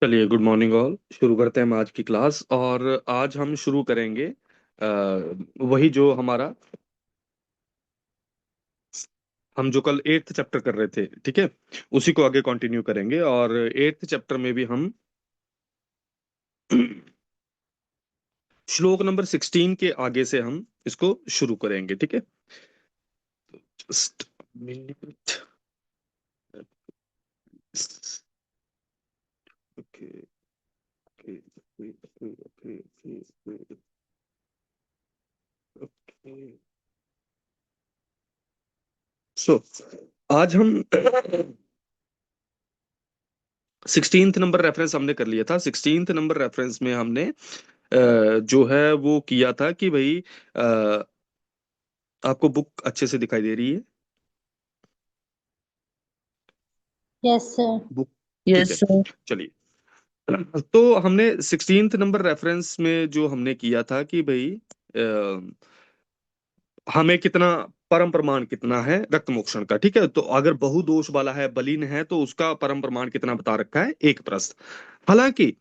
चलिए, good morning all. शुरू करते हैं हम आज की क्लास। और आज हम शुरू करेंगे वही जो हमारा हम जो कल एट्थ चैप्टर कर रहे थे, ठीक है, उसी को आगे कंटिन्यू करेंगे। और एट्थ चैप्टर में भी हम श्लोक नंबर 16 के आगे से हम इसको शुरू करेंगे, ठीक है। Just minute. Okay okay okay okay okay okay. So आज हम 16th नंबर रेफरेंस हमने कर लिया था। 16th नंबर रेफरेंस में हमने जो है वो किया था कि भाई अ, आपको बुक अच्छे से दिखाई दे रही है? Yes sir. बुक, ठीक यस है। सर। चलिए, तो हमने 16th नंबर रेफरेंस में जो हमने किया था कि भाई हमें कितना परम प्रमाण कितना है रक्त मोक्षण का, ठीक है। तो अगर बहुदोष वाला है, बलीन है, तो उसका परम प्रमाण कितना बता रखा है? एक प्रस्थ। हालांकि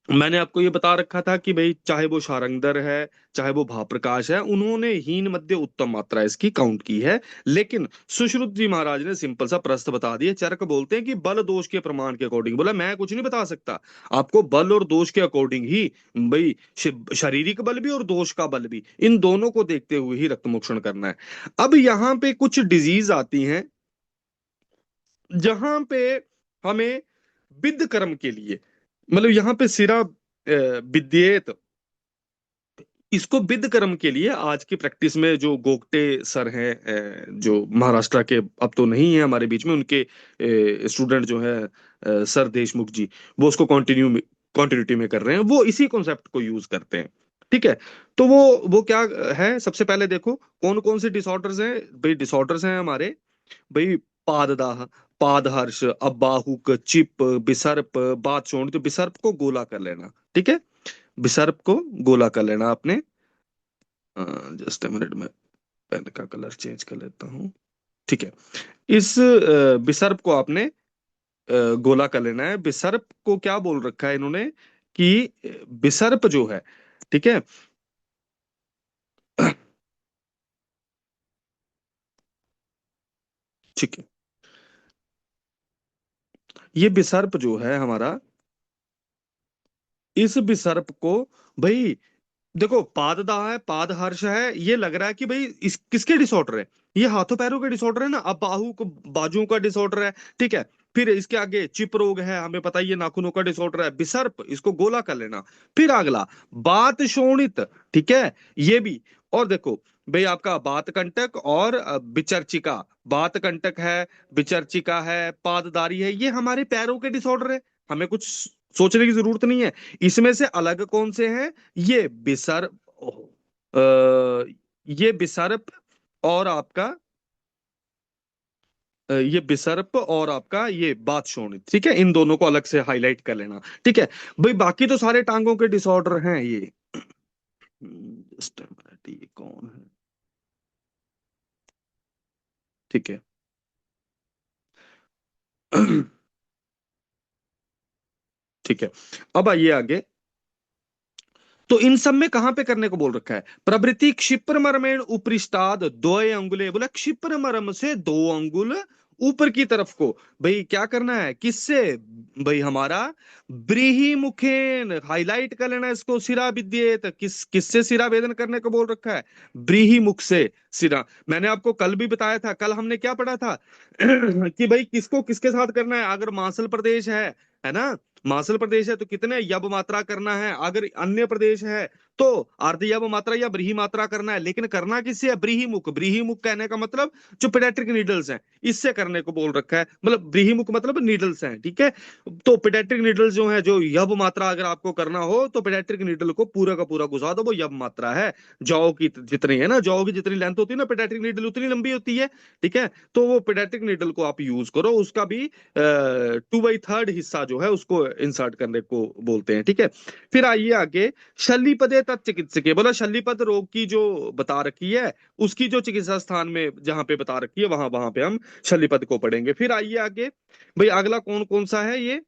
मैंने आपको ये बता रखा था कि भाई चाहे वो शारंगधर है, चाहे वो भाप्रकाश है, उन्होंने हीन मध्य उत्तम मात्रा इसकी काउंट की है। लेकिन सुश्रुत जी महाराज ने सिंपल सा प्रश्न बता दिया। चरक बोलते हैं कि बल दोष के प्रमाण के अकॉर्डिंग, बोला मैं कुछ नहीं बता सकता, आपको बल और दोष के अकॉर्डिंग ही भाई शारीरिक बल भी और दोष का बल भी, इन दोनों को देखते हुए ही रक्त मोक्षण करना है। अब यहाँ पे कुछ डिजीज आती हैं जहां पे हमें विद कर्म के लिए, मतलब यहाँ पे सिरा विद्येत, इसको विद कर्म के लिए आज की प्रैक्टिस में जो गोगटे सर हैं, जो महाराष्ट्र के, अब तो नहीं है हमारे बीच में, उनके स्टूडेंट जो है सर देशमुख जी, वो उसको कंटिन्यूटी में कर रहे हैं। वो इसी कॉन्सेप्ट को यूज करते हैं, ठीक है। तो वो क्या है, सबसे पहले देखो कौन कौन से डिसऑर्डर्स हैं। भाई डिसऑर्डर्स हैं हमारे, भाई पाददाह, पादहर्ष, अबाहुक, चिप, विसर्प, बात छोड़, तो विसर्प को गोला कर लेना, ठीक है। विसर्प को गोला कर लेना आपने। जस्ट अ मिनट में पेन का कलर चेंज कर लेता हूँ, ठीक है। इस विसर्प को आपने गोला कर लेना है। विसर्प को क्या बोल रखा है इन्होंने कि विसर्प जो है, ठीक है, ठीक है, ये विसर्प जो है हमारा, इस विसर्प को भाई देखो, पाददाह है, पादहर्ष है, ये लग रहा है कि भाई इस किसके डिसऑर्डर है, ये हाथों पैरों के डिसऑर्डर है ना। अब बाहु को, बाजुओं का डिसऑर्डर है, ठीक है। फिर इसके आगे चिप रोग है, हमें पता ही है, नाखूनों का डिसऑर्डर है, विसर्प, इसको गोला कर लेना। फिर अगला बात शोणित, ठीक है, ये भी। और देखो भाई आपका बात कंटक और विचर्चिका, बात कंटक है, विचर्चिका है, पाददारी है, ये हमारे पैरों के डिसऑर्डर है। हमें कुछ सोचने की जरूरत नहीं है। इसमें से अलग कौन से हैं? ये बिसर्प, ये बिसर्प और आपका ये बिसर्प और आपका ये बात शोणित, ठीक है, इन दोनों को अलग से हाईलाइट कर लेना, ठीक है। भाई बाकी तो सारे टांगों के डिसऑर्डर हैं ये। Just a minute, ये कौन है? ठीक है। ठीक है, अब आइए आगे। तो इन सब में कहां पे करने को बोल रखा है? प्रवृत्ति क्षिप्र मर्मेण उपरिष्टाद द्वय अंगुले, बोला क्षिप्र मर्म से 2 अंगुल ऊपर की तरफ को। भाई क्या करना है, किससे? भाई हमारा ब्रीही मुखेन, हाईलाइट कर लेना इसको। सिरा विद्येत, किससे सिरा वेदन करने को बोल रखा है? ब्रीही मुख से सिरा। मैंने आपको कल भी बताया था, कल हमने क्या पढ़ा था कि भाई किसको किसके साथ करना है। अगर मांसल प्रदेश है ना, मांसल प्रदेश है तो कितने यब मात्रा करना है। अगर अन्य प्रदेश है तो अर्ध यब मात्रा या ब्रीही मात्रा करना है। लेकिन करना किससे है? ब्रीही मुख। ब्रीही मुख कहने का मतलब जो पेडेट्रिक नीडल्स हैं, इससे करने को बोल रखा है। मतलब ब्रीही मुख मतलब नीडल्स हैं, ठीक है। तो पेडेट्रिक नीडल्स जो है, जो यब मात्रा अगर आपको करना हो तो पेडेट्रिक नीडल को पूरा का पूरा घुसा दो, वो यब मात्रा है। जौ की जितनी है ना, जौ की जितनी लेंथ होती है ना, पेडेट्रिक नीडल उतनी लंबी होती है, ठीक है। तो वो पेडेट्रिक नीडल को आप यूज करो, उसका भी 2/3 हिस्सा जो है उसको इंसर्ट करने को बोलते हैं, ठीक है। फिर आइए आगे। शल्यपदे तत्चिकित्सके, बोला शल्यपद रोग की जो बता रखी है, उसकी जो चिकित्सा स्थान में जहां पे बता रखी है, वहां वहां पे हम शल्यपद को पढ़ेंगे। फिर आइए आगे। भाई अगला कौन कौन सा है ये?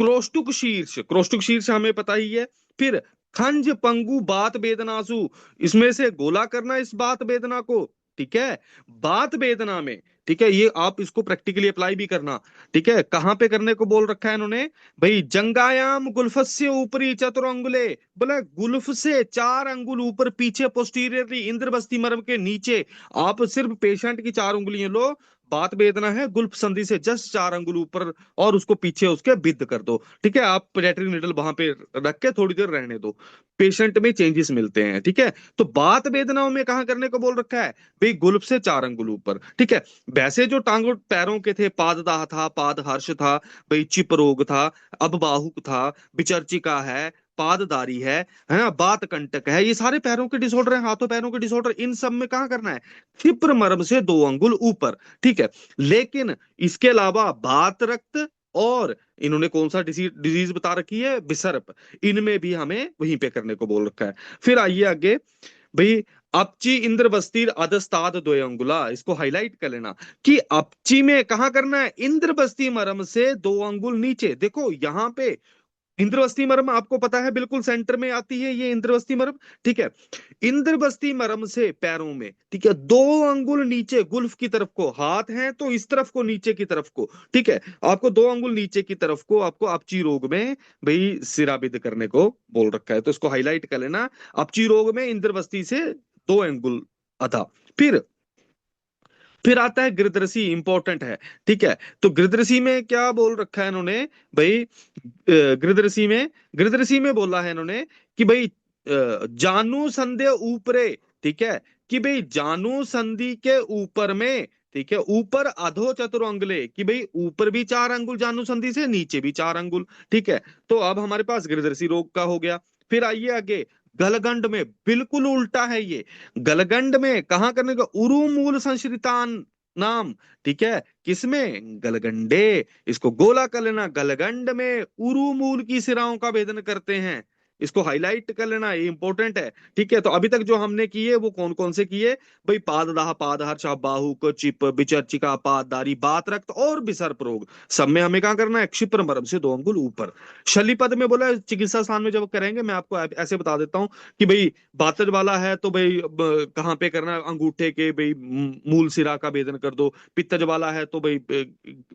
क्रोष्टुक शीर्ष हमें पता ही है। फिर खंज पंगु बात वेदनासु, इसमें से गोला करना इस बात वेदना को, ठीक है। बात वेदना में, ठीक है, ये आप इसको प्रैक्टिकली अप्लाई भी करना, ठीक है। कहां पे करने को बोल रखा है इन्होंने, भाई जंगायाम गुल्फस्य ऊपरी चतुर अंगुले, बोला गुल्फ से 4 अंगुल ऊपर पीछे पोस्टीरियरली इंद्रबस्ती मर्म के नीचे, आप सिर्फ पेशेंट की 4 उंगलियां लो, बात वेदना है, गुल्फ संधि से जस्ट 4 अंगुल ऊपर और उसको पीछे उसके विद कर दो, ठीक है। आप पेडियाट्रिक नीडल वहां पे रख के थोड़ी देर रहने दो, पेशेंट में चेंजेस मिलते हैं, ठीक है। तो बात वेदनाओं में कहा करने को बोल रखा है, भाई गुल्फ से 4 अंगुल ऊपर, ठीक है। वैसे जो टांगों पैरों के थे, पाददाह था, पाद हर्ष था, भाई चिप रोग था, अब बाहुक था, विचर्चिका है, पाददारी है ना, बात कंटक है, ये सारे पैरों के डिसऑर्डर हैं, हाथों पैरों के डिसऑर्डर, इन सब में कहा करना है, क्षिप्र मर्म से 2 अंगुल ऊपर, ठीक है। लेकिन इसके अलावा बात रक्त और इन्होंने कौन सा डिजीज बता रखी है, विसर्प, इनमें भी हमें वहीं पे करने को बोल रखा है। फिर आइए आगे, भाई अपची इंद्र बस्तीर अधस्ताद 2 अंगुला, इसको हाईलाइट कर लेना कि अपची में कहा करना है, इंद्र बस्ती मरम से 2 अंगुल नीचे। देखो यहां पे इंद्रवस्ती मरम आपको पता है बिल्कुल सेंटर में आती है ये इंद्रवस्ती मरम, ठीक है। इंद्रवस्ती मरम से पैरों में, ठीक है, 2 अंगुल नीचे गुल्फ की तरफ को, हाथ है तो इस तरफ को, नीचे की तरफ को, ठीक है, आपको 2 अंगुल नीचे की तरफ को आपको अपची रोग में भाई सिराबिद करने को बोल रखा है, तो इसको हाईलाइट कर लेना, अपची रोग में इंद्रवस्ती से 2 अंगुल अधा। फिर आता है गृदरसी, इंपॉर्टेंट है, ठीक है। तो गृदरसी में क्या बोल रखा है इन्होंने, भाई गृदरसी में बोला है इन्होंने कि भाई जानू संधि ऊपरे, ठीक है, कि भाई जानू संधि के ऊपर में, ठीक है, ऊपर अधो चतुर अंगुले, कि भाई ऊपर भी 4 अंगुल जानू संधि से, नीचे भी 4 अंगुल, ठीक है। तो अब हमारे पास गृदरसी रोग का हो गया। फिर आइए आगे, गलगंड में बिल्कुल उल्टा है ये, गलगंड में कहा करने का, उरु मूल संश्रितान नाम, ठीक है, किसमें, गलगंडे, इसको गोला कर लेना, गलगंड में उरु मूल की सिराओं का भेदन करते हैं, इसको हाईलाइट कर लेना, ये इंपॉर्टेंट है, ठीक है। तो अभी तक जो हमने किए वो कौन कौन से किए, भाई पाददाह, पादहर्ष, बाहुक, चिप, विचर्चिका, पाददारी, बात रक्त और विसर्प रोग, सब में हमें क्या करना है, क्षिप्र मर्म से 2 अंगुल ऊपर। शलीपद में बोला चिकित्सा स्थान में जब करेंगे मैं आपको ऐसे बता देता हूँ कि भाई बातज वाला है तो भाई कहाँ पे करना है, अंगूठे के भाई मूल सिरा का भेदन कर दो, पित्तज वाला है तो भाई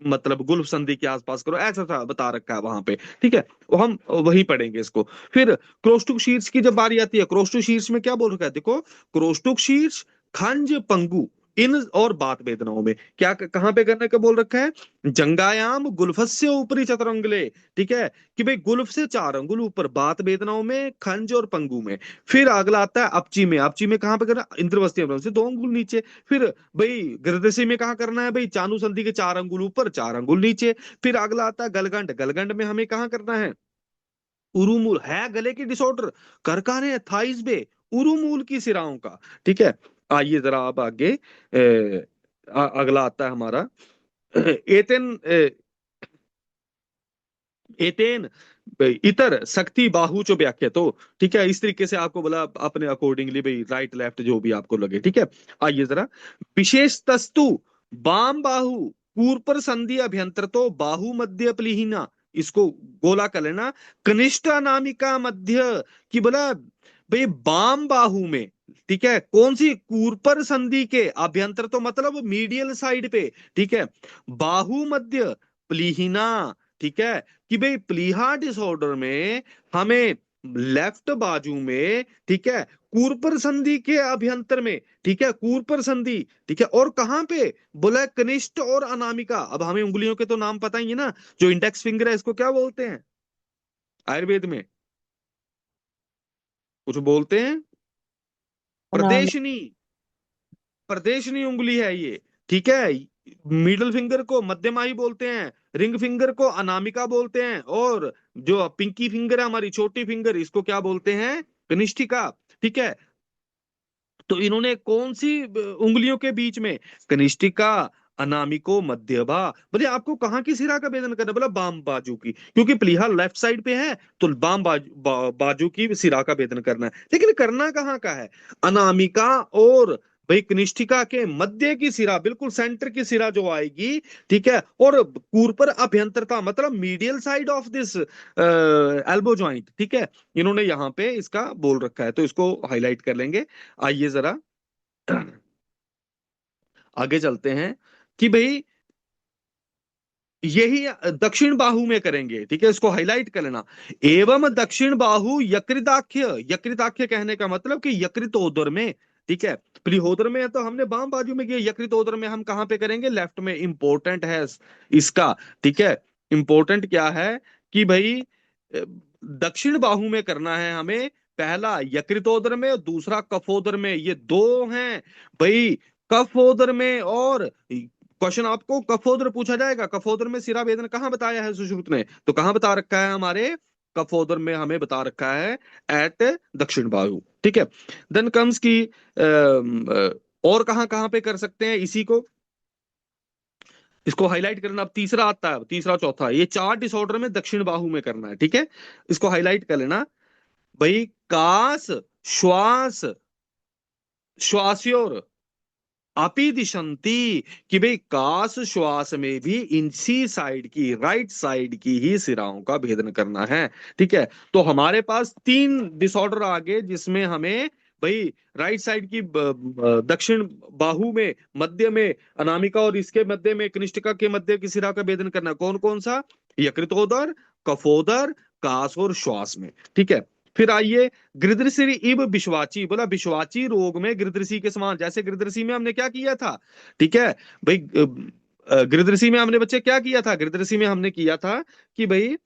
मतलब गुल्फ संधि के आसपास करो, ऐसा सा बता रखा है वहां पे, ठीक है। वो हम वही पढ़ेंगे इसको। फिर क्रोष्टुक शीर्ष की जब बारी आती है, क्रोष्टुक शीर्ष में क्या बोल रखा है, देखो क्रोष्टुक शीर्ष, खंज पंगु, इन और बात वेदनाओं में क्या कहां पे करने का बोल रखा है, जंगायाम गुल्फस्य ऊपरी चतुरंगले, ठीक है, कि भाई गुल्फ से 4 अंगुल ऊपर, बात वेदनाओं में, खंज और पंगु में। फिर अगला आता है अपची में, अपची में कहां पे करना, इंद्रवस्ती अवयव से 2 अंगुल नीचे। फिर भाई गृदसी में कहा करना है, भाई चानु संधि के 4 अंगुल ऊपर, 4 अंगुल नीचे। फिर अगला आता है गलगंड, गलगंड में हमें कहा करना है, उरुमूल है गले की डिसऑर्डर, करकाने है थाइस पे, उरुमूल की सिराओं का, ठीक है। आइए जरा अब आगे अगला आता है हमारा एतेन एतेन इतर शक्ति बाहु जो व्याख्या, तो ठीक है, इस तरीके से आपको बोला अपने अकॉर्डिंगली भाई, राइट लेफ्ट जो भी आपको लगे, ठीक है। आइए जरा, विशेष तस्तु बाम बाहु पूर्पर संधि अभ्यंतर तो बाहु मध्य प्लीहिना, इसको गोला कर लेना, कनिष्ठ अनामिका मध्य, की बोला भाई बाम बाहु में, ठीक है, कौन सी, कूर्पर संधि के अभ्यंतर तो मतलब मीडियल साइड पे, ठीक है, बाहु मध्य प्लीहिना, ठीक है, कि भाई प्लीहा डिसऑर्डर में हमें लेफ्ट बाजू में, ठीक है, कूर्पर संधि के अभ्यंतर में, ठीक है, कूर्पर संधि, ठीक है, और कहां पे बोला है, कनिष्ठ और अनामिका। अब हमें उंगलियों के तो नाम पता ही है ना, जो इंडेक्स फिंगर है इसको क्या बोलते हैं आयुर्वेद में, कुछ बोलते हैं, अनामिक। प्रदेशनी, प्रदेशनी उंगली है ये, ठीक है। मिडिल फिंगर को मध्यमाई बोलते हैं, रिंग फिंगर को अनामिका बोलते हैं, और जो पिंकी फिंगर है हमारी छोटी फिंगर, इसको क्या बोलते हैं, कनिष्ठिका, ठीक है। तो इन्होंने कौन सी उंगलियों के बीच में, कनिष्ठिका, अनामिको, मध्यभा, बोले आपको कहाँ की सिरा का भेदन करना, बोला बाम बाजू की, क्योंकि प्लीहा लेफ्ट साइड पे है तो बाम बाजू की सिरा का भेदन करना है, लेकिन करना कहाँ का है, अनामिका और भाई कनिष्ठिका के मध्य की सिरा, बिल्कुल सेंटर की सिरा जो आएगी, ठीक है, और कूर पर अभ्यंतरता मतलब medial side of this elbow joint, ठीक है, इन्होंने यहाँ पे इसका बोल रखा है, तो इसको हाईलाइट कर लेंगे। आइए जरा आगे चलते हैं कि भाई यही दक्षिण बाहु में करेंगे, ठीक है, इसको हाईलाइट कर लेना। एवं दक्षिण बाहु यकृताख्य, यकृताख्य कहने का मतलब कि यकृतोदर में, ठीक है, प्रीहोदर में है तो हमने बाम बाजू में किया, यकृतोदर में हम कहां पे करेंगे, लेफ्ट में। इंपॉर्टेंट है इसका, ठीक है, इंपॉर्टेंट क्या है कि भाई अ, दक्षिण बाहु में करना है हमें, पहला यकृतोदर में और दूसरा कफोदर में, ये दो हैं भाई। कफोदर में, और क्वेश्चन आपको कफोदर पूछा जाएगा, कफोदर में सिरा भेदन कहाँ बताया है सुश्रुत ने, तो कहाँ बता रखा है हमारे कफोदर में, हमें बता रखा है एट दक्षिण बाहु, ठीक है। देन कम्स की और कहाँ कहाँ पे कर सकते हैं इसी को, इसको हाईलाइट करना। अब तीसरा आता है, तीसरा चौथा, ये चार डिसऑर्डर में दक्षिण बाहु में करना है, ठीक है, इसको हाईलाइट कर लेना भाई। कास, श्वास, श्वास्योर, अपी दिशंती, कि भाई काश श्वास में भी इसी साइड की, राइट साइड की ही सिराओं का भेदन करना है, ठीक है। तो हमारे पास तीन डिसऑर्डर आ गए जिसमें हमें भाई राइट साइड की दक्षिण बाहु में, मध्य में अनामिका और इसके मध्य में कनिष्ठिका के मध्य की सिरा का भेदन करना है। कौन कौन सा, यकृतोदर, कफोदर, कास और श्वास में, ठीक है। फिर आइए गृदृश्री इव विश्वाची, बोला विश्वाची रोग में गृदृषि के समान, जैसे गृदृषि में हमने क्या किया था, ठीक है भाई, गृदृषि में हमने बच्चे क्या किया था, गृदृषि में हमने किया था कि भाई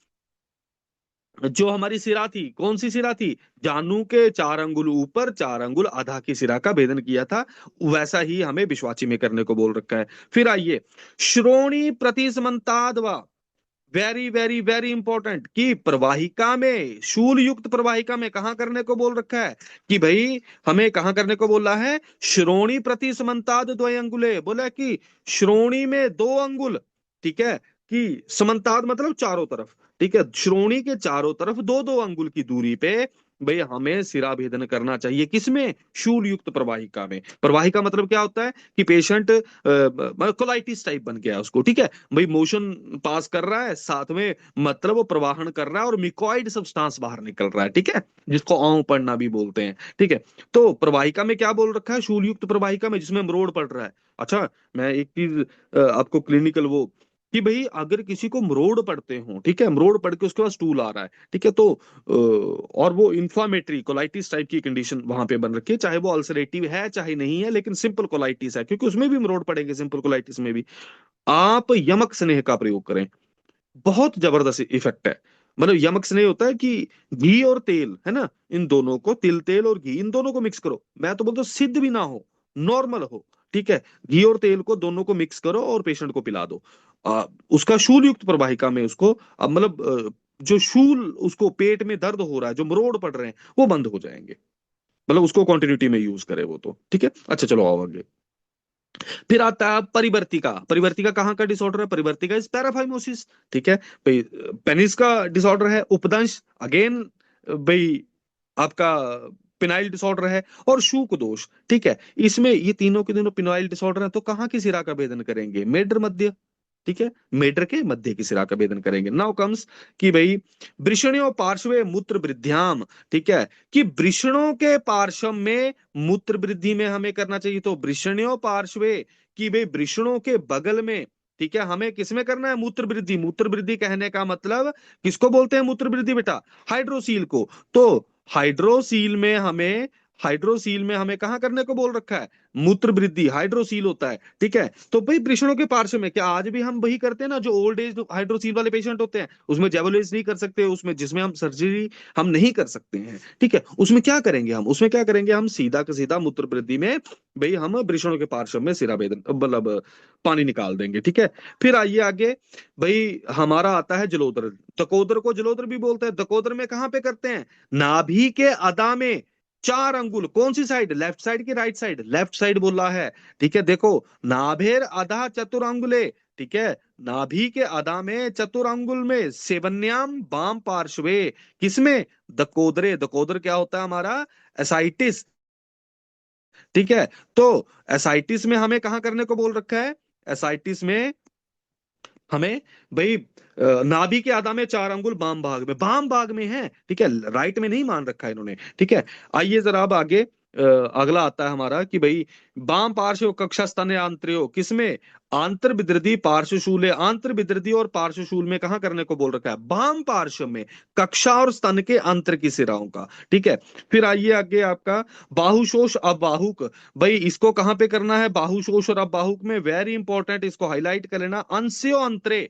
जो हमारी सिरा थी, कौन सी सिरा थी, जानु के 4 अंगुल ऊपर 4 अंगुल आधा की सिरा का भेदन किया था, वैसा ही हमें विश्वाची में करने को बोल रखा है। फिर आइए श्रोणी प्रतिसमन्ताद, वेरी वेरी वेरी इंपॉर्टेंट, कि प्रवाहिका में, शूल युक्त प्रवाहिका में कहां करने को बोल रखा है, कि भाई हमें कहां करने को बोला है, श्रोणी प्रति समन्ताद द्वय अंगुले, बोला कि श्रोणी में 2 अंगुल, ठीक है, कि समन्ताद मतलब चारों तरफ, ठीक है, श्रोणी के चारों तरफ 2-2 अंगुल की दूरी पे भाई हमें सिरा भेदन करना चाहिए, किसमें, शूल युक्त प्रवाहिका में। प्रवाहिका मतलब क्या होता है कि पेशेंट कोलाइटिस टाइप बन गया उसको, ठीक है भाई, मोशन पास कर रहा है साथ में, मतलब वो प्रवाहन कर रहा है और मिकोइड सब्सटेंस बाहर निकल रहा है, ठीक है, जिसको आंव पढ़ना भी बोलते हैं, ठीक है। तो प्रवाहिका में क्या बोल रखा है, शूल युक्त प्रवाहिका में जिसमें मरोड़ पड़ रहा है। अच्छा, मैं एक चीज आपको क्लिनिकल वो, कि भाई अगर किसी को मरोड़ पड़ते हो, ठीक है, मरोड़ पड़ के उसके बाद स्टूल आ रहा है, ठीक है, तो और वो इन्फ्लामेटरी कोलाइटिस टाइप की कंडीशन वहां पे बन रखी है, चाहे वो अल्सरेटिव है चाहे नहीं है, लेकिन सिंपल कोलाइटिस है, क्योंकि उसमें भी मरोड़ पड़ेंगे सिंपल कोलाइटिस में भी, आप यमक स्नेह का प्रयोग करें, बहुत जबरदस्त इफेक्ट है। मतलब यमक स्नेह होता है कि घी और तेल है ना, इन दोनों को, तिल तेल और घी, इन दोनों को मिक्स करो, मैं तो बोलता हूँ सिद्ध भी ना हो, नॉर्मल हो, ठीक है, घी और तेल को दोनों को मिक्स करो और पेशेंट को पिला दो। उसका शूल युक्त प्रवाहिका में उसको मतलब जो शूल, उसको पेट में दर्द हो रहा है, जो मरोड़ पड़ रहे हैं, वो बंद हो जाएंगे, मतलब उसको कंटिन्यूटी में यूज करे वो, तो ठीक है। अच्छा चलो आओ आगे। फिर आता है परिवर्तिका, परिवर्तिका कहाँ का डिसऑर्डर है, परिवर्तिका इज पैराफाइमोसिस, ठीक है भाई। पेनिस का डिसऑर्डर है उपदंश, अगेन भाई आपका पिनाइल डिसऑर्डर है, और शूक दोष, ठीक है, इसमें ये तीनों के तीनों पिनाइल डिसऑर्डर है, तो कहाँ की सिरा का भेदन करेंगे, मेडर मध्य, ठीक है, मेडर के मध्य की सिरा का भेदन करेंगे। नाउ कम्स कि भाई वृषणों पार्श्वे मूत्र वृद्ध्याम, ठीक है, कि वृषणों के पार्श्व में मूत्र वृद्धि में हमें करना चाहिए, तो वृषणों पार्श्वे, कि भाई वृषणों के बगल में, ठीक है, हमें किसमें करना है मूत्र वृद्धि, मूत्र वृद्धि कहने का मतलब किसको बोलते हैं मूत्र वृद्धि बेटा, हाइड्रोसील को। तो हाइड्रोसील में हमें, हाइड्रोसील में हमें कहां करने को बोल रखा है, मूत्र वृद्धि, हाइड्रोसील होता है, ठीक है। तो भाई वृषणों के पार्श्व में, क्या आज भी हम वही करते हैं ना, जो ओल्ड एज हाइड्रोसील वाले पेशेंट होते हैं, उसमें जेबोलाइज नहीं कर सकते, उसमें जिसमें हम सर्जरी हम नहीं कर सकते हैं, ठीक है, उसमें क्या करेंगे हम, उसमें क्या करेंगे हम, सीधा का सीधा मूत्र वृद्धि में भाई हम वृषणों के पार्श्व में सिरा भेदन मतलब पानी निकाल देंगे, ठीक है। फिर आइए आगे, भाई हमारा आता है जलोदर, दकोदर को जलोदर भी बोलते हैं, दकोदर में कहां पे करते हैं, नाभि के अदा में 4 अंगुल, कौन सी साइड, लेफ्ट साइड की राइट साइड, लेफ्ट साइड बोला है, ठीक है, देखो नाभेर अधा चतुरंगुले, ठीक है, नाभि के अदा में चतुरंगुल में सेवन्याम बाम पार्श्वे, किसमें, दकोदरे, दकोदर क्या होता है हमारा, एसाइटिस, ठीक है। तो एसाइटिस में हमें कहाँ करने को बोल रखा है? एसाइटिस में हमें भाई नाभि के आधा में 4 अंगुल बाम भाग में है, ठीक है, राइट में नहीं मान रखा है इन्होंने, ठीक है। आइए जरा अब आगे अगला आता है हमारा कि भाई बाम पार्श्व कक्षा स्तन आंतर्यो किसमें? आंतर विद्रदी पार्श्वशूल है। आंतर विद्रदी और पार्श्वशूल में कहाँ करने को बोल रखा है? बाम पार्श्व में कक्षा और स्तन के अंतर की सिराओं का, ठीक है। फिर आइए आगे आपका बाहुशोष अबाहुक। भाई इसको कहाँ पे करना है? बाहुशोष और अबाहुक में, वेरी इंपॉर्टेंट, इसको हाईलाइट कर लेना, अंस्यो अंतरे।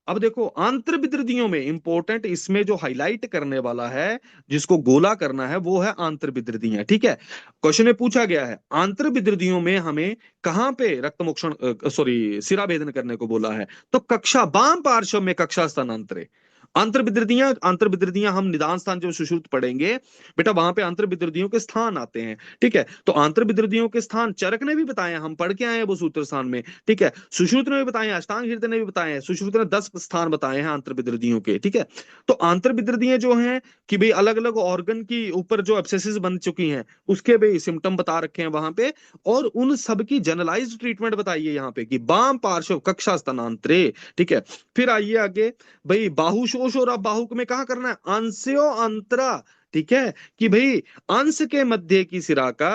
अब देखो आंतर विद्रदियों में इंपॉर्टेंट, इसमें जो हाईलाइट करने वाला है, जिसको गोला करना है, वो है आंतर विद्रदियां, ठीक है। क्वेश्चन में पूछा गया है आंतर विद्रदियों में हमें कहां पे रक्त मोक्षण सॉरी सिरा भेदन करने को बोला है? तो कक्षा बाम पार्श्व में कक्षा स्थानांतरे। अंतर विद्रदियां हम निदान स्थान जब सुश्रुत पढ़ेंगे बेटा, वहां पे अंतर विद्रदियों के स्थान आते हैं, ठीक है। तो अंतर विद्रदियों के स्थान चरक ने भी बताए, हम पढ़ के आए हैं वो सूत्र स्थान में, ठीक है। सुश्रुत ने भी बताए हैं, अष्टांग हृदय ने भी बताए हैं, सुश्रुत ने 10 स्थान बताए हैं अंतर विद्रदियों के, ठीक है। तो अंतर विद्रदियां जो हैं कि भाई अलग अलग ऑर्गन की ऊपर जो एब्सेसिस बन चुकी हैं, उसके भी सिम्टम बता रखे हैं वहां पे, और उन सब की जनरलाइज्ड ट्रीटमेंट बताइए यहाँ पे कि बाम पार्श्व कक्षा स्थानांतरे, ठीक है। फिर आइए आगे, भाई बाहुशोष और अबाहुक में कहा करना है? अंस्यो अंतरा, ठीक है, कि भाई अंश के मध्य की सिरा का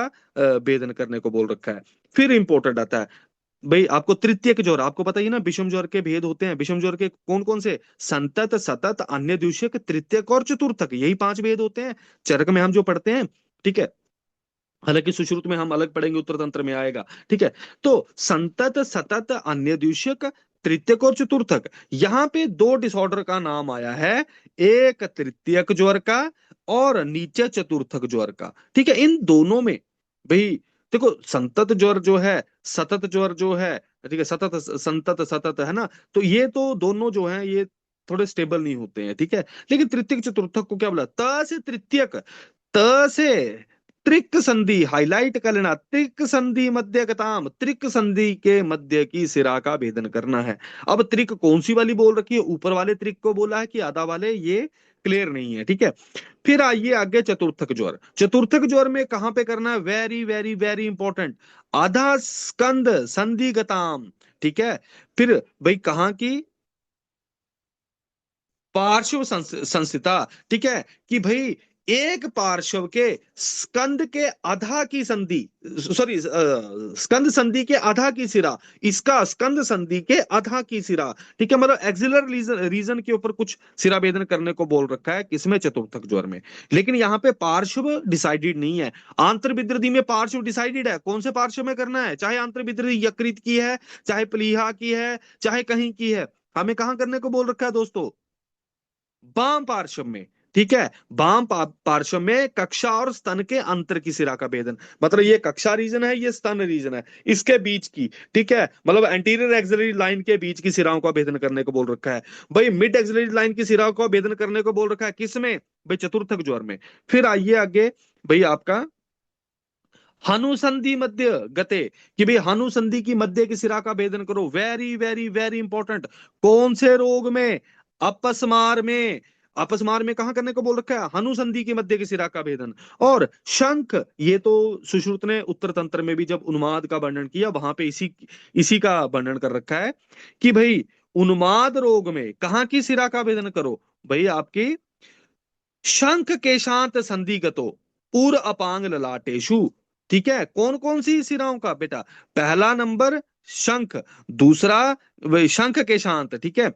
भेदन करने को बोल रखा है। फिर इंपॉर्टेंट आता है भाई आपको तृतीयक ज्वर, आपको पता ही ना विषम ज्वर के भेद होते हैं। विषम ज्वर के कौन कौन से? संतत, सतत, अन्य द्वितीयक, तृतीयक और चतुर्थक, यही 5 भेद होते हैं चरक में हम जो पढ़ते हैं, ठीक है। हालांकि सुश्रुत में हम अलग पढ़ेंगे, उत्तर तंत्र में आएगा, ठीक है। तो संतत, सतत, अन्य द्वितीयक, तृतीयक और चतुर्थक, यहां पे 2 डिसऑर्डर का नाम आया है, एक तृतीयक ज्वर का और नीचे चतुर्थक ज्वर का, ठीक है। इन दोनों में भाई देखो संतत ज्वर जो है, सतत ज्वर जो है, ठीक है, सतत संतत सतत है ना, तो ये तो दोनों जो है ये थोड़े स्टेबल नहीं होते हैं, ठीक है। लेकिन तृतीयक चतुर्थक को क्या बोला? त से तृतीयक, त से त्रिक संधि, हाईलाइट कर लेना, त्रिक संधि मध्यगताम, त्रिक संधि के मध्य की सिरा का भेदन करना है। अब त्रिक कौन सी वाली बोल रखी है? ऊपर वाले त्रिक को बोला है कि आधा वाले, ये क्लियर नहीं है, ठीक है। फिर आइए आगे चतुर्थक ज्वर। चतुर्थक ज्वर में कहां पे करना है? वेरी वेरी वेरी इंपॉर्टेंट, आधा स्कंद संधिगताम, ठीक है। फिर भाई कहां की? पार्श्व संस्थिता, ठीक है, कि भाई एक पार्श्व के स्कंद के आधा की संधि, सॉरी स्कंद संधि के आधा की सिरा, इसका स्कंद संधि के आधा की सिरा, ठीक है। मतलब एक्सिलर रीजन के ऊपर कुछ सिरा भेदन करने को बोल रखा है, किसमें? चतुर्थक ज्वर में। लेकिन यहाँ पे पार्श्व डिसाइडेड नहीं है। आंतर विद्रदी में पार्श्व डिसाइडेड है, कौन से पार्श्व में करना है, चाहे आंतर विद्रदी यकृत की है, चाहे प्लीहा की है, चाहे कहीं की है, हमें कहां करने को बोल रखा है दोस्तों? बाम पार्श्व में, ठीक है। पार्श्व में कक्षा और स्तन के अंतर की सिरा का भेदन, मतलब ये कक्षा रीजन है, ये स्तन रीजन है, इसके बीच की, ठीक है, मतलब एंटीरियर एक्सिलरी लाइन के बीच की सिराओं का भेदन करने को बोल रखा है। भाई मिड एक्सिलरी लाइन की सिराओं का भेदन करने को बोल रखा है, किसमें? भाई चतुर्थक ज्वर में। फिर आइए आगे, भाई आपका हनुसंधि मध्य गते, कि भाई हनुसंधि की मध्य की सिरा का भेदन करो, वेरी वेरी वेरी इंपॉर्टेंट। कौन से रोग में? अपस्मार में। अपस्मार में कहां करने को बोल रखा है? हनुसंधि की मध्य की सिरा का भेदन। और शंख, ये तो सुश्रुत ने उत्तर तंत्र में भी जब उन्माद का वर्णन किया, वहां पे इसी इसी का वर्णन कर रखा है कि भाई उन्माद रोग में कहां की सिरा का भेदन करो? भाई आपकी शंख केशांत संधिगतो उर अपांग ललाटेशु, ठीक है। कौन कौन सी सिराओं का बेटा? पहला नंबर शंख, दूसरा वही शंख केशांत, ठीक है,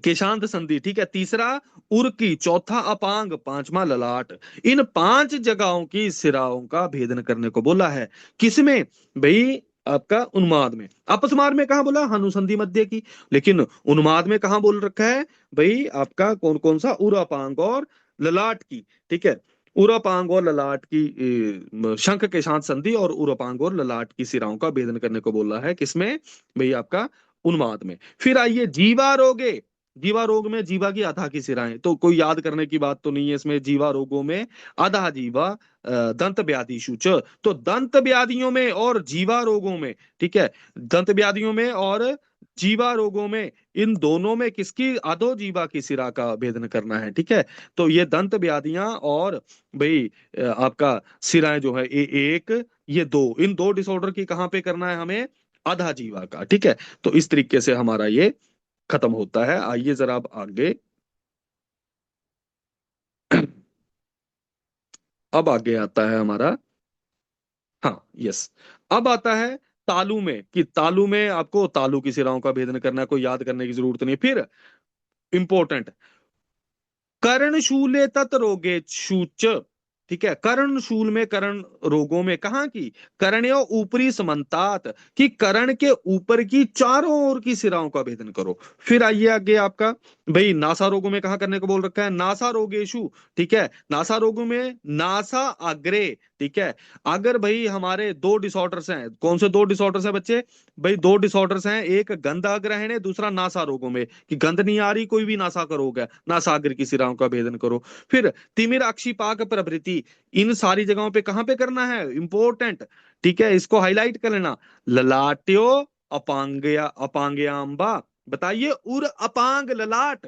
केशांत संधि, ठीक है, तीसरा उर्की, चौथा अपांग, पांचवा ललाट। इन 5 जगहों की सिराओं का भेदन करने को बोला है, किसमें? भाई आपका उन्माद में। अपस्मार में कहा बोला? हनुसंधि मध्य की। लेकिन उन्माद में कहा बोल रखा है? भाई आपका कौन कौन सा? उरापांग और ललाट की, ठीक है। उरापांग और ललाट की शंख के शांत संधि और उरापांग और ललाट की सिराओं का भेदन करने को बोला है, किसमें? भाई आपका उन्माद में। फिर आइए जीवा रोगे। जीवा रोग में जीवा की आधा की सिराएं, तो कोई याद करने की बात तो नहीं है इसमें। जीवा रोगों में आधा जीवा, दंत व्याधिषु च, तो दंत व्याधियों में और जीवा रोगों में, ठीक है, दंत व्याधियों में और जीवा रोगों में इन दोनों में किसकी, अधो जीवा की सिरा का भेदन करना है। ठीक है, तो ये दंत व्याधियां और भाई आपका सिराएं जो है एक, ये दो, इन दो डिसऑर्डर की कहाँ पे करना है हमें, आधा जीवा का। ठीक है, तो इस तरीके से हमारा ये खत्म होता है। आइए जरा अब आगे, अब आगे आता है हमारा, हाँ यस, अब आता है तालु में, कि तालु में आपको तालु की सिराओं का भेदन करना है, कोई याद करने की जरूरत नहीं। फिर इंपॉर्टेंट, कर्णशूले तत् रोगे शूच। ठीक है, कर्णशूल में, कर्ण रोगों में कहाँ की, कर्णयो ऊपरी समन्तात, कि कर्ण के ऊपर की चारों ओर की सिराओं का भेदन करो। फिर आइए आगे आपका, भाई नासा रोगों में कहाँ करने को बोल रखा है, नासा रोगेशु। ठीक है, नासा रोगों में नासा अग्रे। ठीक है, अगर भाई हमारे दो डिसऑर्डर्स हैं, कौन से दो डिसऑर्डर्स हैं बच्चे, भाई दो डिसऑर्डर्स हैं, एक गंधाग्रहण है, दूसरा नासा रोगों में, कि गंध नहीं आ रही, कोई भी नासा का रोग है, नासाग्र की सिराओं का भेदन करो। फिर तिमिर अक्षिपाक प्रभृति, इन सारी जगहों पे कहां पे करना है, इंपॉर्टेंट। ठीक है, इसको हाईलाइट कर लेना, ललाट्यो अपांगया अपांग्यांबा, बताइए, उर अपांग ललाट,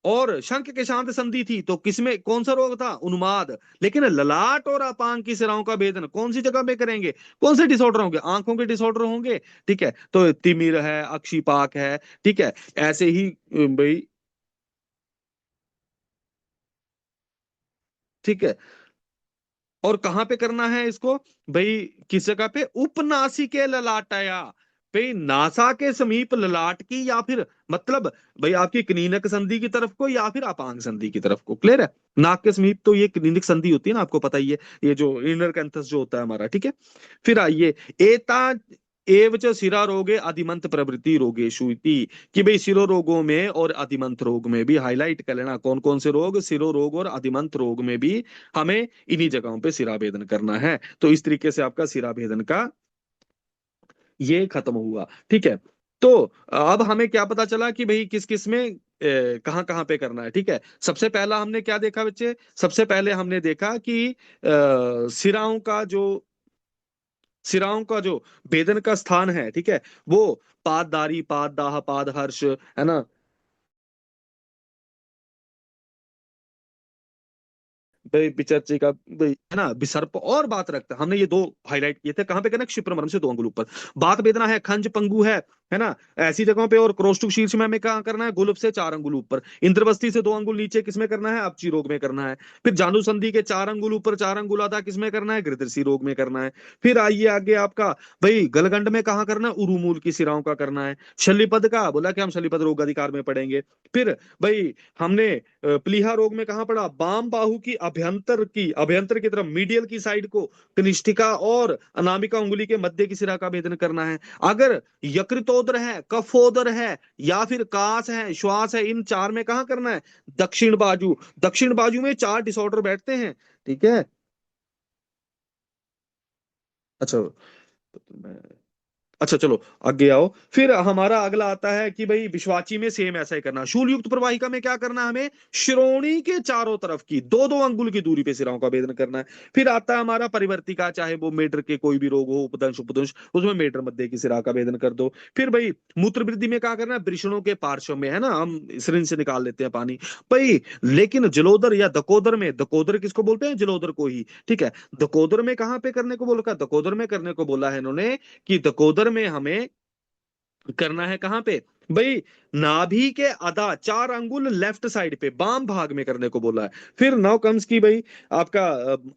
और शंख के शांत संधि थी, तो किसमें कौन सा रोग था, उन्माद। लेकिन ललाट और अपांग की सिराओं का भेदन कौन सी जगह पे करेंगे, कौन से डिसऑर्डर होंगे, आंखों के डिसऑर्डर होंगे। ठीक है, तो तिमिर है, अक्षिपाक है। ठीक है, ऐसे ही भाई, ठीक है, और कहां पे करना है इसको, भाई किस जगह पे, उपनासिके ललाटया, भाई नासा के समीप ललाट की, या फिर मतलब भाई आपकी क्लीनक संधि की तरफ को, या फिर अपांग संधि की तरफ को। क्लियर है, नाक के समीप तो ये क्लीनिक संधि होती है ना, आपको पता ही है, ये जो इनर कैंथस जो होता है हमारा। ठीक है, फिर आइए, एता एव च सिरा रोगे अधिमंत प्रवृत्ति रोगेशु इति, कि भाई सिरो रोगों में और अधिमंत रोग में भी हाईलाइट कर लेना, कौन कौन से रोग, सिरो रोग और अधिमंत रोग में भी हमें इन्हीं जगहों पे सिरा भेदन करना है। तो इस तरीके से आपका सिरा भेदन का ये खत्म हुआ। ठीक है, तो अब हमें क्या पता चला कि भाई किस किस में कहाँ कहाँ पे करना है। ठीक है, सबसे पहला हमने क्या देखा बच्चे, सबसे पहले हमने देखा कि सिराओं का जो, सिराओं का जो भेदन का स्थान है, ठीक है, वो पाददारी, पाददाह, पादहर्ष, है ना, भाई पिचर्ची का, भाई है ना, विसर्प और बात रखता, हमने ये दो हाईलाइट किए थे, कहां पे करना, क्षिप्र मर्म से दो अंगुल ऊपर। बात वेदना है, खंज पंगु है ना, ऐसी जगहों पे। और क्रोष्टुक शीर्ष में हमें कहाँ करना है, गुलफ से चार अंगुल ऊपर। इंद्रवस्ती से दो अंगुल नीचे किसमें करना है, अपची रोग में करना है। फिर जानु संधि के चार अंगुल ऊपर, चार अंगुल आधा किसमें करना है, गृदृषि रोग में करना है। फिर आइए आगे आपका, भाई गलगंड में कहाँ करना है, उरुमूल की सिराओं का करना है। शल्यपद का बोला कि हम शल्यपद रोग अधिकार में पढ़ेंगे। फिर भाई हमने प्लीहा रोग में कहां पड़ा, बाम बाहु की अभ्यंतर की तरफ मीडियल की साइड को कनिष्ठिका और अनामिका उंगली के मध्य की सिरा का भेदन करना है। अगर यकृतोदर है, कफोदर है, या फिर कास है, श्वास है, इन चार में कहां करना है, दक्षिण बाजू। दक्षिण बाजू में चार डिसऑर्डर बैठते हैं। ठीक है, अच्छा, अच्छा चलो आगे आओ। फिर हमारा अगला आता है कि भाई विश्वाची में सेम ऐसा ही करना। शूल युक्त प्रवाहिका में क्या करना है हमें, श्रोणी के चारों तरफ की दो दो अंगुल की दूरी पे सिराओं का भेदन करना है। फिर आता है हमारा परिवर्तिका, चाहे वो मेटर के कोई भी रोग हो, उपदंश उपदंश, उसमें मेटर मध्य की सिरा का भेदन कर दो। फिर भाई मूत्र वृद्धि में क्या करना है, वृषणों के पार्श्व में, है ना, हम सिरिंज से निकाल लेते हैं पानी भाई। लेकिन जलोदर या दकोदर में, दकोदर किसको बोलते हैं, जलोदर को ही। ठीक है, दकोदर में कहां पे करने को बोला, दकोदर में करने को बोला है इन्होंने, कि दकोदर में हमें करना है कहां पे, भाई नाभि के आधा चार अंगुल लेफ्ट साइड पे, बाम भाग में करने को बोला है। फिर नाउ कम्स की भाई आपका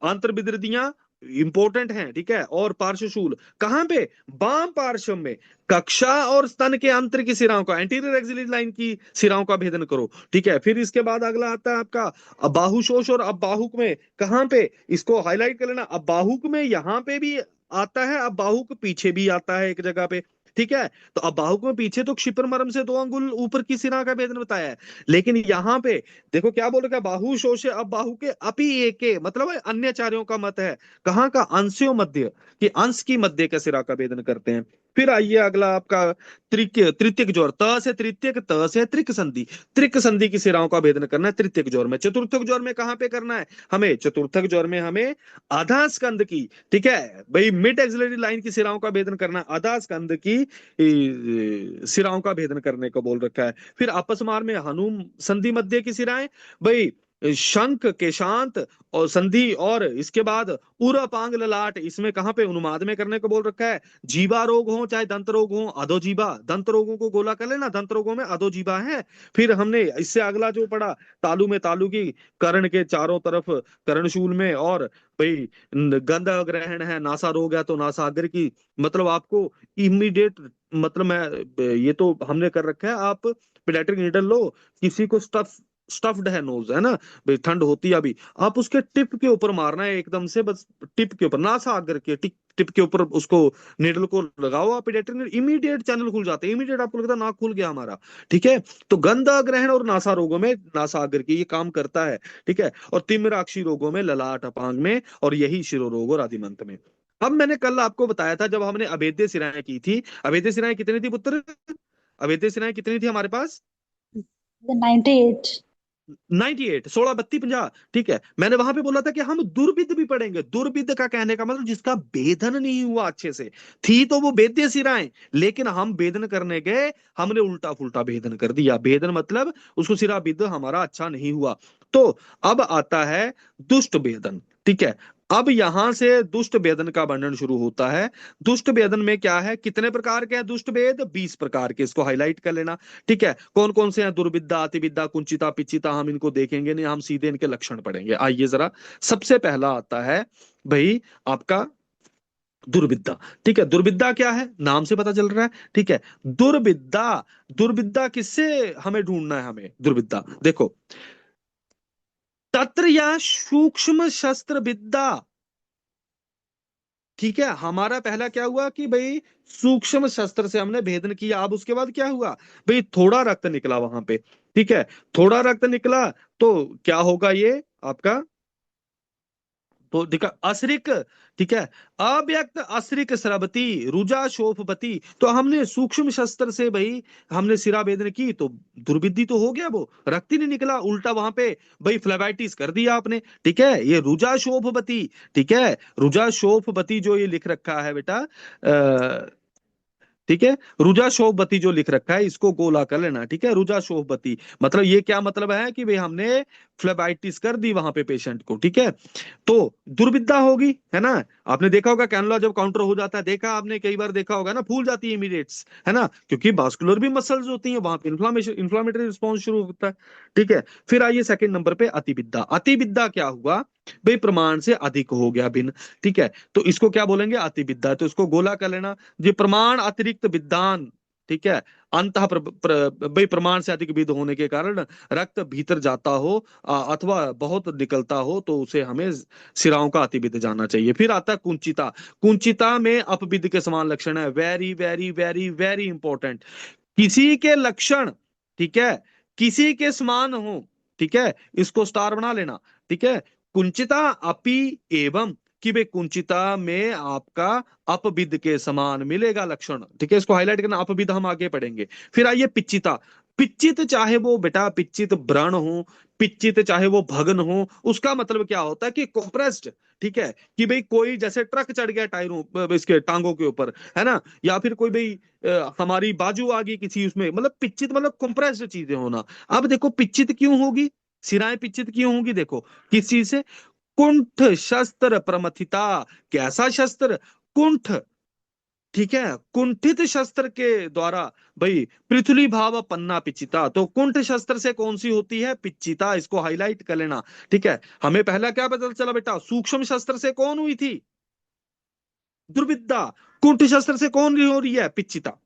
आंतर विदृतियां इंपॉर्टेंट हैं। ठीक है, और पार्श्वशूल कहां पे, बाम पार्श्व में, कक्षा और स्तन के अंतर की सिराओं का, एंटीरियर एक्सिलरी लाइन की सिराओं का भेदन करो। ठीक है, फिर इसके बाद अगला आता है आपका अबाहुशोष और अबाहुक में, कहां पे, इसको हाईलाइट कर लेना, अबाहुक में यहां पे भी आता है, अबाहुक पीछे भी आता है एक जगह पे। ठीक है, तो अब बाहु में पीछे तो क्षिपर मर्म से दो अंगुल ऊपर की सिरा का भेदन बताया है, लेकिन यहाँ पे देखो क्या बोल रखा है, बाहु शोषे अब बाहु के अपी एके, मतलब है अन्य चार्यों का मत है, कहाँ का, अंशों मध्य, कि अंश की मध्य का सिरा का भेदन करते हैं। फिर आइए अगला आपका तृतीय तृतीयक जोड़, त से तृतीयक, त से त्रिक संधि। त्रिक संधि की सिराओं का भेदन करना है तृतीयक जोड़ में। चतुर्थक जोड़ में कहां पे करना है हमें? चतुर्थक जोड़ में हमें आधा स्कंद की, ठीक है भाई, मिड एक्सिलरी लाइन की सिराओं का भेदन करना है, आधा स्कंद की सिराओं का भेदन करने को बोल रखा है। फिर अपस्मार में हनुम संधि मध्य की सिराएं, भाई शंख के शांत और संधि, और इसके बाद उरपांग ललाट, इसमें कहां पे? उन्माद में करने को बोल रखा है। जीवा रोग हो चाहे दंत रोग हो, अधोजीवा, दंत रोगों को गोला कर लेना, दंत रोगों में अधोजीवा है। फिर हमने इससे अगला जो पढ़ा, तालु में तालु की, कर्ण के चारों तरफ कर्णशूल में, और भाई गंध ग्रहण है, नासा रोग है तो नासाग्र की, मतलब आपको इमीडिएट, मतलब मैं ये तो हमने कर रखा है, आप पेडियाट्रिक नीडल लो, किसी को स्टफ्ड है नोज, है ना भाई, ठंड होती है अभी, आप उसके टिप के ऊपर मारना है एकदम से, बस टिप के ऊपर, नासाग्र के टिप टिप के ऊपर उसको नीडल को लगाओ आप पेडियाट्रिक नीडल, इमीडिएट चैनल खुल जाते हैं, इमीडिएट आपको लगता है नाक खुल गया हमारा, ठीक है। तो गंध ग्रहण और नासा रोगों में नासाग्र की ये काम करता है, ठीक है। और तिम्राक्षी रोगों में, ललाट अपांग में, और यही शिरो रोग और आदिमंत में। अब मैंने कल आपको बताया था जब हमने अभेद्य सिराएं की थी, अभेद्य सिराएं कितनी थी पुत्र? अभेद्य सिराएं कितनी थी हमारे पास? 98। 98, 16 32 50, ठीक है। मैंने वहां पे बोला था कि हम दुर्विद भी पढ़ेंगे। दुर्विद का कहने का मतलब जिसका भेदन नहीं हुआ अच्छे से, थी तो वो वेद्य सिराएं, लेकिन हम भेदन करने गए, हमने उल्टा फुल्टा भेदन कर दिया। भेदन मतलब उसको सिरा विद हमारा अच्छा नहीं हुआ। तो अब आता है दुष्ट भेदन, ठीक है। अब यहां से दुष्ट भेदन का वर्णन शुरू होता है। दुष्ट भेदन में क्या है, कितने प्रकार के हैं दुष्ट भेद? 20 प्रकार के, इसको हाईलाइट कर लेना, ठीक है। कौन कौन से हैं? दुर्विद्या, अतिविद्या, कुंचिता, पिचिता, हम इनको देखेंगे नहीं, हम सीधे इनके लक्षण पढ़ेंगे। आइए जरा, सबसे पहला आता है भाई आपका दुर्विद्या, ठीक है। दुर्विद्या क्या है? नाम से पता चल रहा है, ठीक है। दुर्विद्या, दुर्विद्या किससे हमें ढूंढना है? हमें दुर्विद्या देखो, तत्र या सूक्ष्म शस्त्र विद्या, ठीक है। हमारा पहला क्या हुआ कि भाई सूक्ष्म शस्त्र से हमने भेदन किया। अब उसके बाद क्या हुआ भाई? थोड़ा रक्त निकला वहां पे, ठीक है। थोड़ा रक्त निकला तो क्या होगा ये आपका? तो देखा अश्रिक, ठीक है। अव्यक्त अश्रिक स्रवती, रुजा शोभपति, तो हमने सूक्ष्म शस्त्र से भाई हमने सिरा भेदन की, तो दुर्विद्धि तो हो गया, वो रक्त ही नहीं निकला, उल्टा वहां पे भाई फ्लेबाइटिस कर दिया आपने, ठीक है। ये रुजा शोभपति, ठीक है। रुजा शोभपति जो ये लिख रखा है बेटा, ठीक है, रुजा शोभवती जो लिख रखा है इसको गोला कर लेना, ठीक है। रुजा शोभवती मतलब ये क्या मतलब है कि भाई हमने फ्लेबाइटिस कर दी वहां पे पेशेंट को, ठीक है। तो दुर्विद्या होगी, है ना। आपने देखा होगा कैनुला जब काउंटर हो जाता है, देखा आपने कई बार देखा होगा ना, फूल जाती है इमीडिएट्स, है ना, क्योंकि वास्कुलर भी मसल्स होती हैं वहां पे, इन्फ्लामेशन इन्फ्लामेटरी रिस्पॉन्स शुरू होता है, ठीक है। फिर आइए सेकंड नंबर पे अतिविद्या। अतिविद्या क्या हुआ भाई? प्रमाण से अधिक हो गया भिन्न, ठीक है। तो इसको क्या बोलेंगे? अतिविद्या। तो इसको गोला कर लेना, ये प्रमाण अतिरिक्त विद्वान, ठीक है। अंत भाई प्रमाण से अधिक विध होने के कारण रक्त भीतर जाता हो अथवा बहुत निकलता हो, तो उसे हमें सिराओं का अतिविध जानना चाहिए। फिर आता है कुंचिता। कुंचिता में अपविध के समान लक्षण है, very very very very important. किसी के लक्षण, ठीक है, किसी के समान हो, ठीक है, इसको स्टार बना लेना, ठीक है। कुंचिता अपि एवं, कि वे कुंचिता में आपका अपविद के समान मिलेगा लक्षण, ठीक है। इसको हाईलाइट करना, अपविद हम आगे पढ़ेंगे। फिर आइए पिच्चिता। पिच्चित चाहे वो बेटा पिच्चित व्रण हो, पिच्चित चाहे वो भग्न हो, उसका मतलब क्या होता है कि कंप्रेस्ड, ठीक है। कि भाई कोई जैसे ट्रक चढ़ गया टायरों इसके टांगों के ऊपर, है ना, या फिर कोई भाई हमारी बाजू आ गई किसी उसमें, मतलब पिच्चित मतलब कंप्रेस्ड चीजें होना। अब देखो पिच्चित क्यों होगी, सिराएं पिच्चित क्यों होंगी? देखो किस चीज से? कुंठ शस्त्र प्रमथिता। कैसा शस्त्र? कुंठ, ठीक है, कुंठित शस्त्र के द्वारा भाई पृथ्वी भाव पन्ना पिचिता। तो कुंठ शस्त्र से कौन सी होती है? पिचिता। इसको हाईलाइट कर लेना, ठीक है। हमें पहला क्या पता चला बेटा? सूक्ष्म शस्त्र से कौन हुई थी? दुर्विद्या। कुंठ शस्त्र से कौन हो रही है? पिचिता।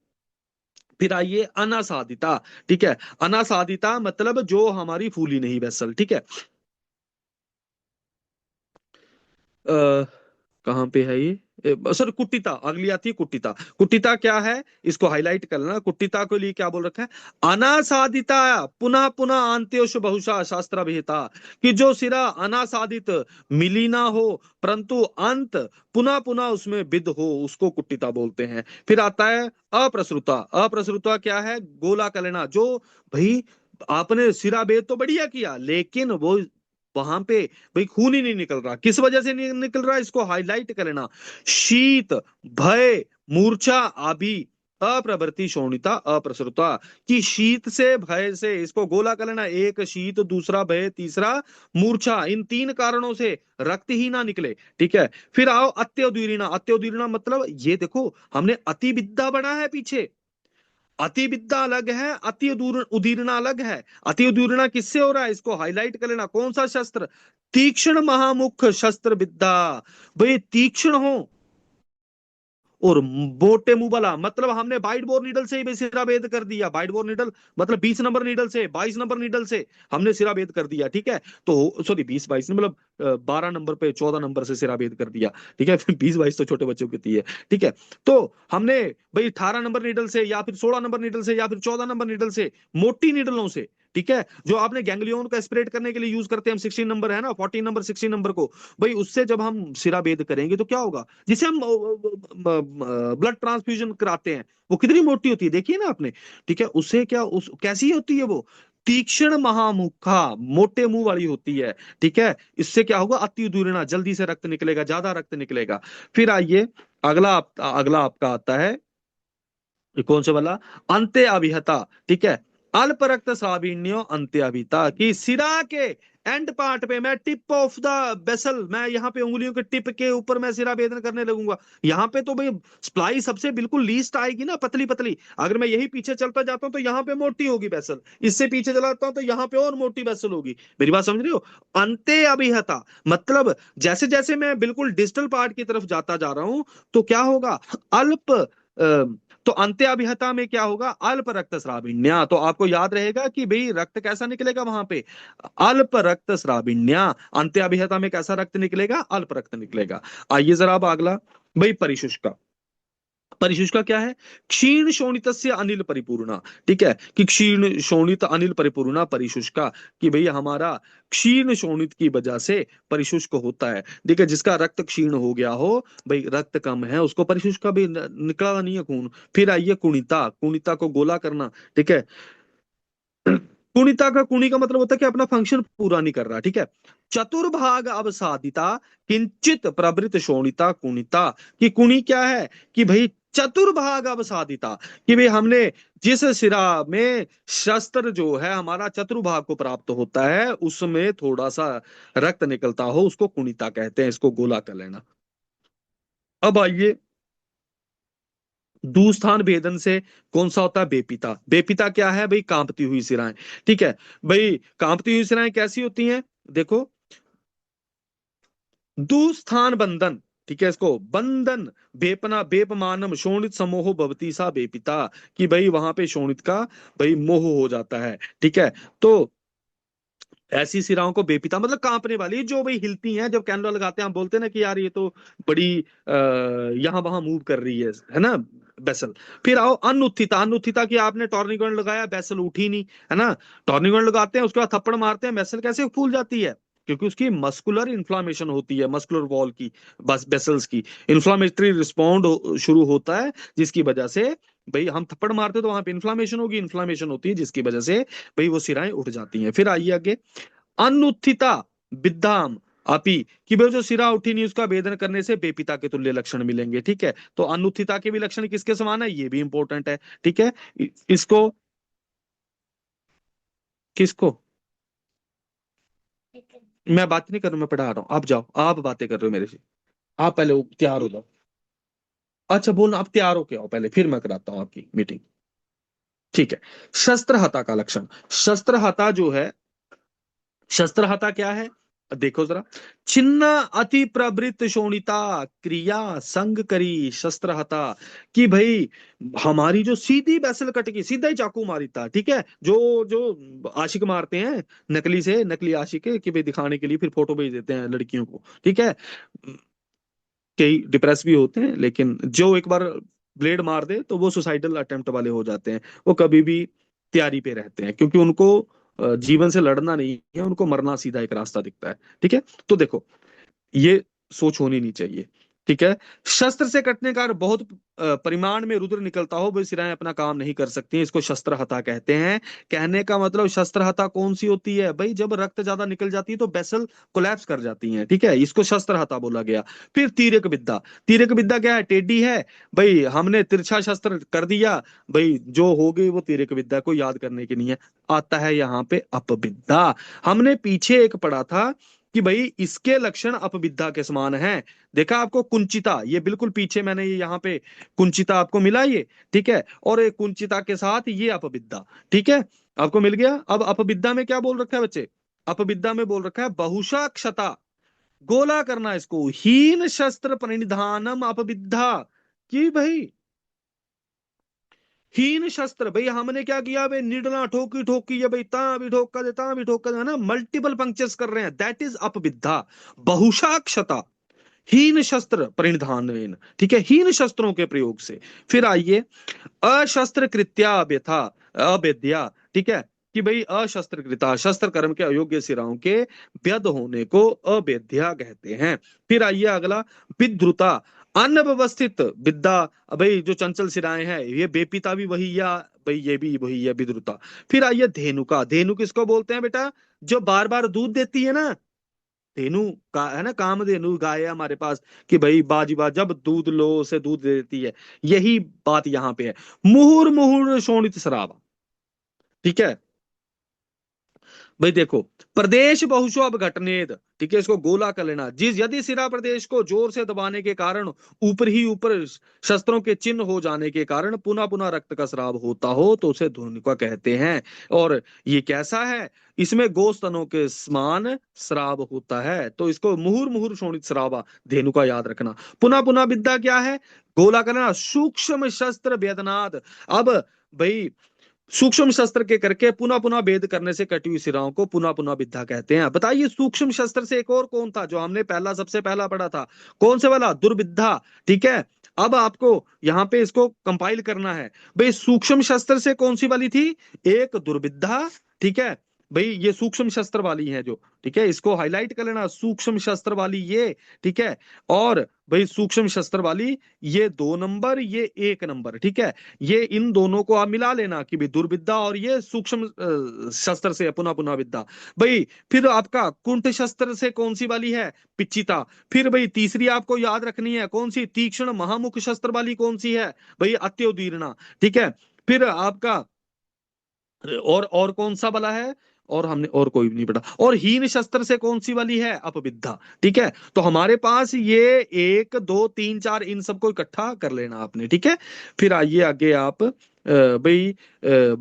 फिर आइए अनासादिता, ठीक है। अनासादिता मतलब जो हमारी फूली नहीं वेसल, ठीक है। कहाँ पे है ये? सर कुट्टिता, अगली आती है कुट्टिता। कुट्टिता क्या है, इसको हाईलाइट कर लेना। कुट्टिता के लिए क्या बोल रखा है? अनासादिता पुनः पुनः अंत्योष बहुशा शास्त्र विहिता, कि जो सिरा अनासादित मिली ना हो परंतु अंत पुनः पुनः उसमें विद हो, उसको कुट्टिता बोलते हैं। फिर आता है अप्रसृता। अप्रसृता क्या है? गोला कर लेना। जो भाई आपने सिरा भेद तो बढ़िया किया, लेकिन वो वहां पे भाई खून ही नहीं निकल रहा। किस वजह से नहीं निकल रहा, इसको हाईलाइट कर लेना। शीत, भय, मूर्छा आदि, अप्रवृत्ति शोणिता अप्रसृता, कि शीत से भय से, इसको गोला कर लेना। एक शीत, दूसरा भय, तीसरा मूर्छा, इन तीन कारणों से रक्त ही ना निकले। ठीक है। फिर आओ अत्योदीर्णा। अत्योदीर्णा मतलब ये देखो, हमने अति विद्या बना है पीछे। अति विद्या अलग है, अति उदीरना अलग है। अति उदीरना किससे हो रहा है, इसको हाईलाइट कर लेना। कौन सा शस्त्र? तीक्ष्ण महामुख शस्त्र विद्या। भाई तीक्ष्ण हो और मोटे मुंह वाला, मतलब हमने वाइट बोर नीडल से ही सिरा भेद कर दिया। वाइट बोर नीडल मतलब 20 नंबर नीडल से, 22 नंबर नीडल से हमने सिरा भेद कर दिया। ठीक है। तो सॉरी 20 22 मतलब 12 नंबर पे 14 नंबर से सिरा भेद कर दिया। ठीक है। 20 22 तो छोटे बच्चों की होती है। ठीक है। तो हमने भाई 18 नंबर नीडल से या फिर 16 नंबर नीडल से या फिर 14 नंबर नीडल से, मोटी नीडलों से, ठीक है, जो आपने गैंग्लियन को एस्पिरेट करने के लिए यूज करते हैं हम, 16 नंबर है ना, 14 नंबर 16 नंबर को, भाई उससे जब हम सिरा भेद करेंगे तो क्या होगा, जिसे हम ब्लड ट्रांसफ्यूजन कराते हैं, वो कितनी मोटी होती है देखिए ना आपने। ठीक है। उससे क्या, उस कैसी होती है वो? तीक्ष्ण महामुखा, मोटे मुंह वाली होती है। ठीक है। इससे क्या होगा, अति दूरना, जल्दी से रक्त निकलेगा, ज्यादा रक्त निकलेगा। फिर आइए अगला आपका आता है, ये कौन सा वाला? अंत्य अभिहता। ठीक है। अल्प रक्त स्राविण्यो अंत्य अभिता, कि सिरा के एंड पार्ट पे, मैं टिप ऑफ द बेसल, मैं यहाँ पे उंगलियों के टिप के ऊपर मैं सिरा भेदन करने लगूंगा। यहाँ पे तो भाई स्प्लाई सबसे बिल्कुल लीस्ट आएगी ना, पतली पतली। अगर मैं यही पीछे चलता जाता हूँ तो यहाँ पे मोटी होगी बेसल, इससे पीछे चलाता हूँ तो यहाँ पे और मोटी बेसल होगी। मेरी बात समझ रहे हो? अंत्य अभिहता मतलब जैसे जैसे मैं बिल्कुल डिस्टल पार्ट की तरफ जाता जा रहा हूं तो क्या होगा, अल्प तो अंत्याभिहता में क्या होगा, अल्प रक्तस्राविण्या। तो आपको याद रहेगा कि भाई रक्त कैसा निकलेगा वहां पे, अल्प रक्तस्राविण्या। अंत्याभिहता में कैसा रक्त निकलेगा, अल्प रक्त निकलेगा। आइए जरा अब अगला, भाई परिशुष्का। परिशुष्का क्या है? क्षीण शोणितस्य अनिल परिपूर्णा। ठीक है, कि क्षीण शोणित अनिल परिपूर्णा परिशुष्का, कि भाई हमारा क्षीण शोणित की वजह से परिशुष्क होता है। ठीक है, जिसका रक्त क्षीण हो गया हो, भाई रक्त कम है, उसको परिशुष्का भी, निकला नहीं है खून। फिर आइए कुणिता। कुणिता को गोला करना। ठीक है। कुणिता का, कुणी का मतलब होता है कि अपना फंक्शन पूरा नहीं कर रहा। ठीक है। चतुर्भाग अवसादिता किंचित प्रवृत शोणिता कुणिता, कि कुणी क्या है, कि भाई चतुर्भाग अवसादिता, कि भाई हमने जिस सिरा में शस्त्र जो है हमारा चतुर्भाग को प्राप्त होता है उसमें थोड़ा सा रक्त निकलता हो, उसको कुणिता कहते हैं। इसको गोला कर लेना। अब आइए दूस्थान भेदन से कौन सा होता है, बेपिता। बेपिता क्या है भाई, कांपती हुई सिराएं। ठीक है। भाई कांपती हुई सिराएं कैसी होती हैं, देखो, दूस्थान बंधन। ठीक है, इसको बंधन, बेपना बेपमानम शोणित समोह भवती सा बेपिता, कि भाई वहां पे शोणित का भाई मोह हो जाता है। ठीक है। तो ऐसी सिराओं को बेपिता मतलब कांपने वाली, जो भाई हिलती हैं, जब कैमरा लगाते हैं हम बोलते हैं ना कि यार ये तो बड़ी यहाँ वहां मूव कर रही है ना, बेसल। फिर आओ अनुत्थिता। अनुत्थिता की आपने टॉर्निगन लगाया, बेसल उठी नहीं, है ना। टॉर्निगन लगाते हैं, उसके बाद थप्पड़ मारते हैं, बेसल कैसे फूल जाती है, क्योंकि उसकी मस्कुलर इन्फ्लामेशन होती है, मस्कुलर वॉल की, बस बेसल्स की इन्फ्लामेटरी रिस्पॉन्ड शुरू होता है, जिसकी वजह से भाई हम थप्पड़ मारते तो वहां पे इन्फ्लामेशन होगी, इन्फ्लामेशन होती है जिसकी वजह से भाई वो सिराएं उठ जाती हैं। फिर आइए आगे, अनुत्थिता विद्याम अपी, कि भाई जो सिरा उठी नहीं उसका भेदन करने से बेपिता के तुल्य लक्षण मिलेंगे। ठीक है। तो अनुत्थिता के भी लक्षण किसके समान है, ये भी इंपॉर्टेंट है। ठीक है। इसको, किसको, मैं बात नहीं कर रहा हूं, मैं पढ़ा रहा हूं, आप जाओ, आप बातें कर रहे हो मेरे से। आप पहले तैयार हो जाओ। अच्छा बोलो, आप तैयार हो के आओ पहले, फिर मैं कराता हूँ आपकी मीटिंग। ठीक है। शस्त्र हता का लक्षण। शस्त्र हता जो है, शस्त्र हता क्या है, देखो जरा, छिन्न अति प्रवृत्त शोणिता क्रिया संग करी शस्त्र हता, कि भाई हमारी जो सीधी बेसल कट की, सीधा ही चाकू मारी था। ठीक है। जो जो आशिक मारते हैं नकली से, नकली आशिक, कि भाई दिखाने के लिए फिर फोटो भेज देते हैं लड़कियों को। ठीक है। कई डिप्रेस भी होते हैं, लेकिन जो एक बार ब्लेड मार दे तो वो सुसाइडल अटेम्प्ट वाले हो जाते हैं। वो कभी भी तैयारी पे रहते हैं, क्योंकि उनको जीवन से लड़ना नहीं है, उनको मरना सीधा एक रास्ता दिखता है। ठीक है, तो देखो ये सोच होनी नहीं चाहिए। ठीक है, शस्त्र से कटने का बहुत परिमाण में रुद्र निकलता हो वो सिराएं अपना काम नहीं कर सकती हैं, इसको शस्त्र हता कहते हैं। कहने का मतलब शस्त्र हता कौन सी होती है भाई, जब रक्त ज्यादा निकल जाती है तो बेसल कोलैप्स कर जाती हैं। ठीक है, इसको शस्त्र हता बोला गया। फिर तीरक विद्या, तीरक विद्या क्या है, टेढ़ी है भाई, हमने तिरछा शस्त्र कर दिया भाई, जो हो गई वो तीरक विद्या, को याद करने की नहीं है। आता है यहाँ पे अपविद्या। हमने पीछे एक पढ़ा था कि भाई इसके लक्षण अपविद्या के समान हैं। देखा आपको कुंचिता, ये बिल्कुल पीछे मैंने ये यहाँ पे कुंचिता आपको मिला ये। ठीक है, और एक कुंचिता के साथ ये अपविद्या। ठीक है, आपको मिल गया। अब अपविद्या में क्या बोल रखा है बच्चे, अपविद्या में बोल रखा है बहुशा क्षता, गोला करना इसको, हीन शस्त्र परिनिधानम अपविद्या। कि भाई हीन शस्त्र, भाई हमने क्या किया भाई, निडला ठोकी ठोकी है भाई, ता भी ठोका दे, ता भी ठोका दे, है ना, मल्टीपल पंक्चर्स कर रहे हैं, दैट इज अपविद्या। बहुशाक्षता, हीन शस्त्र परिधान, ठीक है, हीन शस्त्रों के प्रयोग से। फिर आइए अशस्त्र कृत्या व्यथा अवेद्या। ठीक है, कि भाई अशस्त्र कृता, शस्त्र कर्म के अयोग्य सिराओं के व्यद होने को अवेद्या कहते हैं। फिर आइए अगला, विद्रुता, अनव्यवस्थित विद्या, भाई जो चंचल सिराएं हैं, ये बेपिता भी वही, या भाई ये भी वही है विद्रुता। फिर आइए धेनुका, धेनु किसको बोलते हैं बेटा, जो बार बार दूध देती है ना, धेनु का है ना, कामधेनु गाय है हमारे पास, कि भाई बाजी बात जब दूध लो उसे दूध दे देती है, यही बात यहाँ पे है। मुहुर मुहुर शोणित शराब। ठीक है भाई, देखो प्रदेश बहुशो अब घटनेद, ठीक है, इसको गोला कर लेना, जिस यदि सिरा प्रदेश को जोर से दबाने के कारण ऊपर ही ऊपर शस्त्रों के चिन्ह हो जाने के कारण पुनः पुनः रक्त का स्राव होता हो तो उसे धुनिका कहते हैं। और ये कैसा है, इसमें गोस्तनों के समान स्राव होता है, तो इसको मुहुर मुहुर शोणित श्रावा धेनु का याद रखना। पुनः पुनः विद्या क्या है, गोला करना, सूक्ष्म शस्त्र वेदनाद। अब भाई सूक्ष्म शस्त्र के करके पुनः पुनः भेद करने से कटी हुई सिराओं को पुनः पुनः विद्या कहते हैं। बताइए सूक्ष्म शस्त्र से एक और कौन था जो हमने पहला सबसे पहला पढ़ा था, कौन से वाला, दुर्विद्या। ठीक है, अब आपको यहाँ पे इसको कंपाइल करना है भाई, सूक्ष्म शस्त्र से कौन सी वाली थी, एक दुर्विद्या। ठीक है भाई, ये सूक्ष्म शस्त्र वाली है जो, ठीक है, इसको हाईलाइट कर लेना, सूक्ष्म शस्त्र वाली ये। ठीक है, और भाई सूक्ष्म शस्त्र वाली ये 2 नंबर, ये 1 नंबर। ठीक है, ये इन दोनों को आप मिला लेना कि भाई दुर्विद्या और ये सूक्ष्म शस्त्र से पुनः पुनः विद्या। भाई फिर आपका कुंठ शस्त्र से कौन सी वाली है, पिच्चिता। फिर भाई तीसरी आपको याद रखनी है कौन सी, तीक्ष्ण महामुख शस्त्र वाली कौन सी है भाई, अत्योदीर्णा। ठीक है, फिर आपका और कौन सा वाला है, और हमने और कोई भी नहीं पढ़ा। और हीन शस्त्र से कौन सी वाली है, अपविद्या। ठीक है, तो हमारे पास ये 1 2 3 4 इन सबको इकट्ठा कर लेना आपने। ठीक है, फिर आइए आगे आप भाई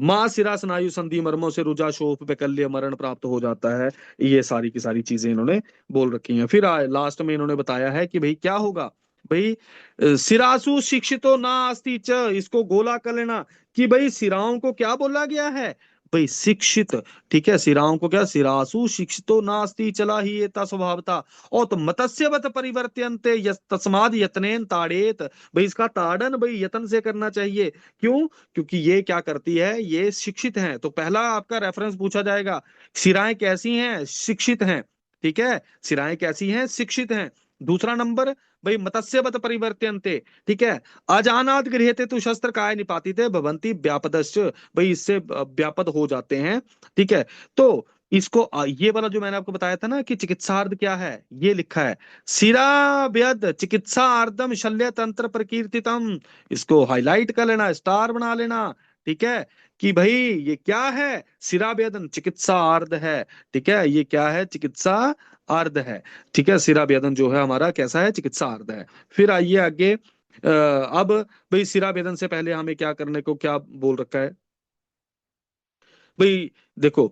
माँ सिरा स्नायु संधि मर्मों से रुजा शोफ वैकल्य मरण प्राप्त हो जाता है, ये सारी की सारी चीजें इन्होंने बोल रखी हैं। फिर लास्ट में इन्होंने बताया है कि भाई क्या होगा, भाई सिरासु शिक्षितो ना अस्ति च, इसको गोला कर लेना, कि भाई सिराओं को क्या बोला गया है भाई, शिक्षित। ठीक है, सिराओं को क्या, सिरासु शिक्षितो नास्ति चला ही एता स्वभावता, और तो मत्स्यवत परिवर्त्यन्ते तस्माद यत्नेन ताड़ेत, भाई इसका ताड़न भाई यत्न से करना चाहिए। क्यों, क्योंकि ये क्या करती है, ये शिक्षित हैं। तो पहला आपका रेफरेंस पूछा जाएगा, सिराएं कैसी हैं, शिक्षित हैं। ठीक है, सिराएं कैसी हैं, शिक्षित हैं। दूसरा नंबर भाई मत्स्यवत परिवर्त्यन्ते। ठीक है, अजानात गृह्यते तु शस्त्र काय निपातिते भवन्ति व्यापदश्च, भाई इससे व्यापद हो जाते हैं। ठीक है, तो इसको ये वाला जो मैंने आपको बताया था ना कि चिकित्सार्थ क्या है, ये लिखा है सिरा व्यद चिकित्सार्थम शल्य तंत्र प्रकीर्तितम, इसको हाईलाइट कर लेना, स्टार बना लेना। ठीक है, कि भाई ये क्या है, सिरा वेदन चिकित्सा अर्ध है। ठीक है, ये क्या है, चिकित्सा अर्ध है। ठीक है, सिरा वेदन जो है हमारा कैसा है, चिकित्सा अर्ध है। फिर आइए आगे अब भाई सिरा वेदन से पहले हमें क्या करने को क्या बोल रखा है भाई, देखो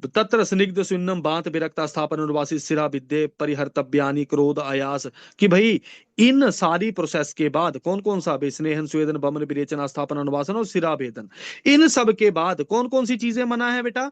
तत्र स्निग्ध सुन्नम बांत विरक्ता स्थापन उर्वासी सिरा विद्ये परिहर्तव्यानि क्रोध आयास, कि भाई इन सारी प्रोसेस के बाद कौन कौन सा भाई, स्नेहन स्वेदन बमन विरेचन स्थापन अनुवासन और सिरा वेदन, इन सब के बाद कौन कौन सी चीजें मना है बेटा,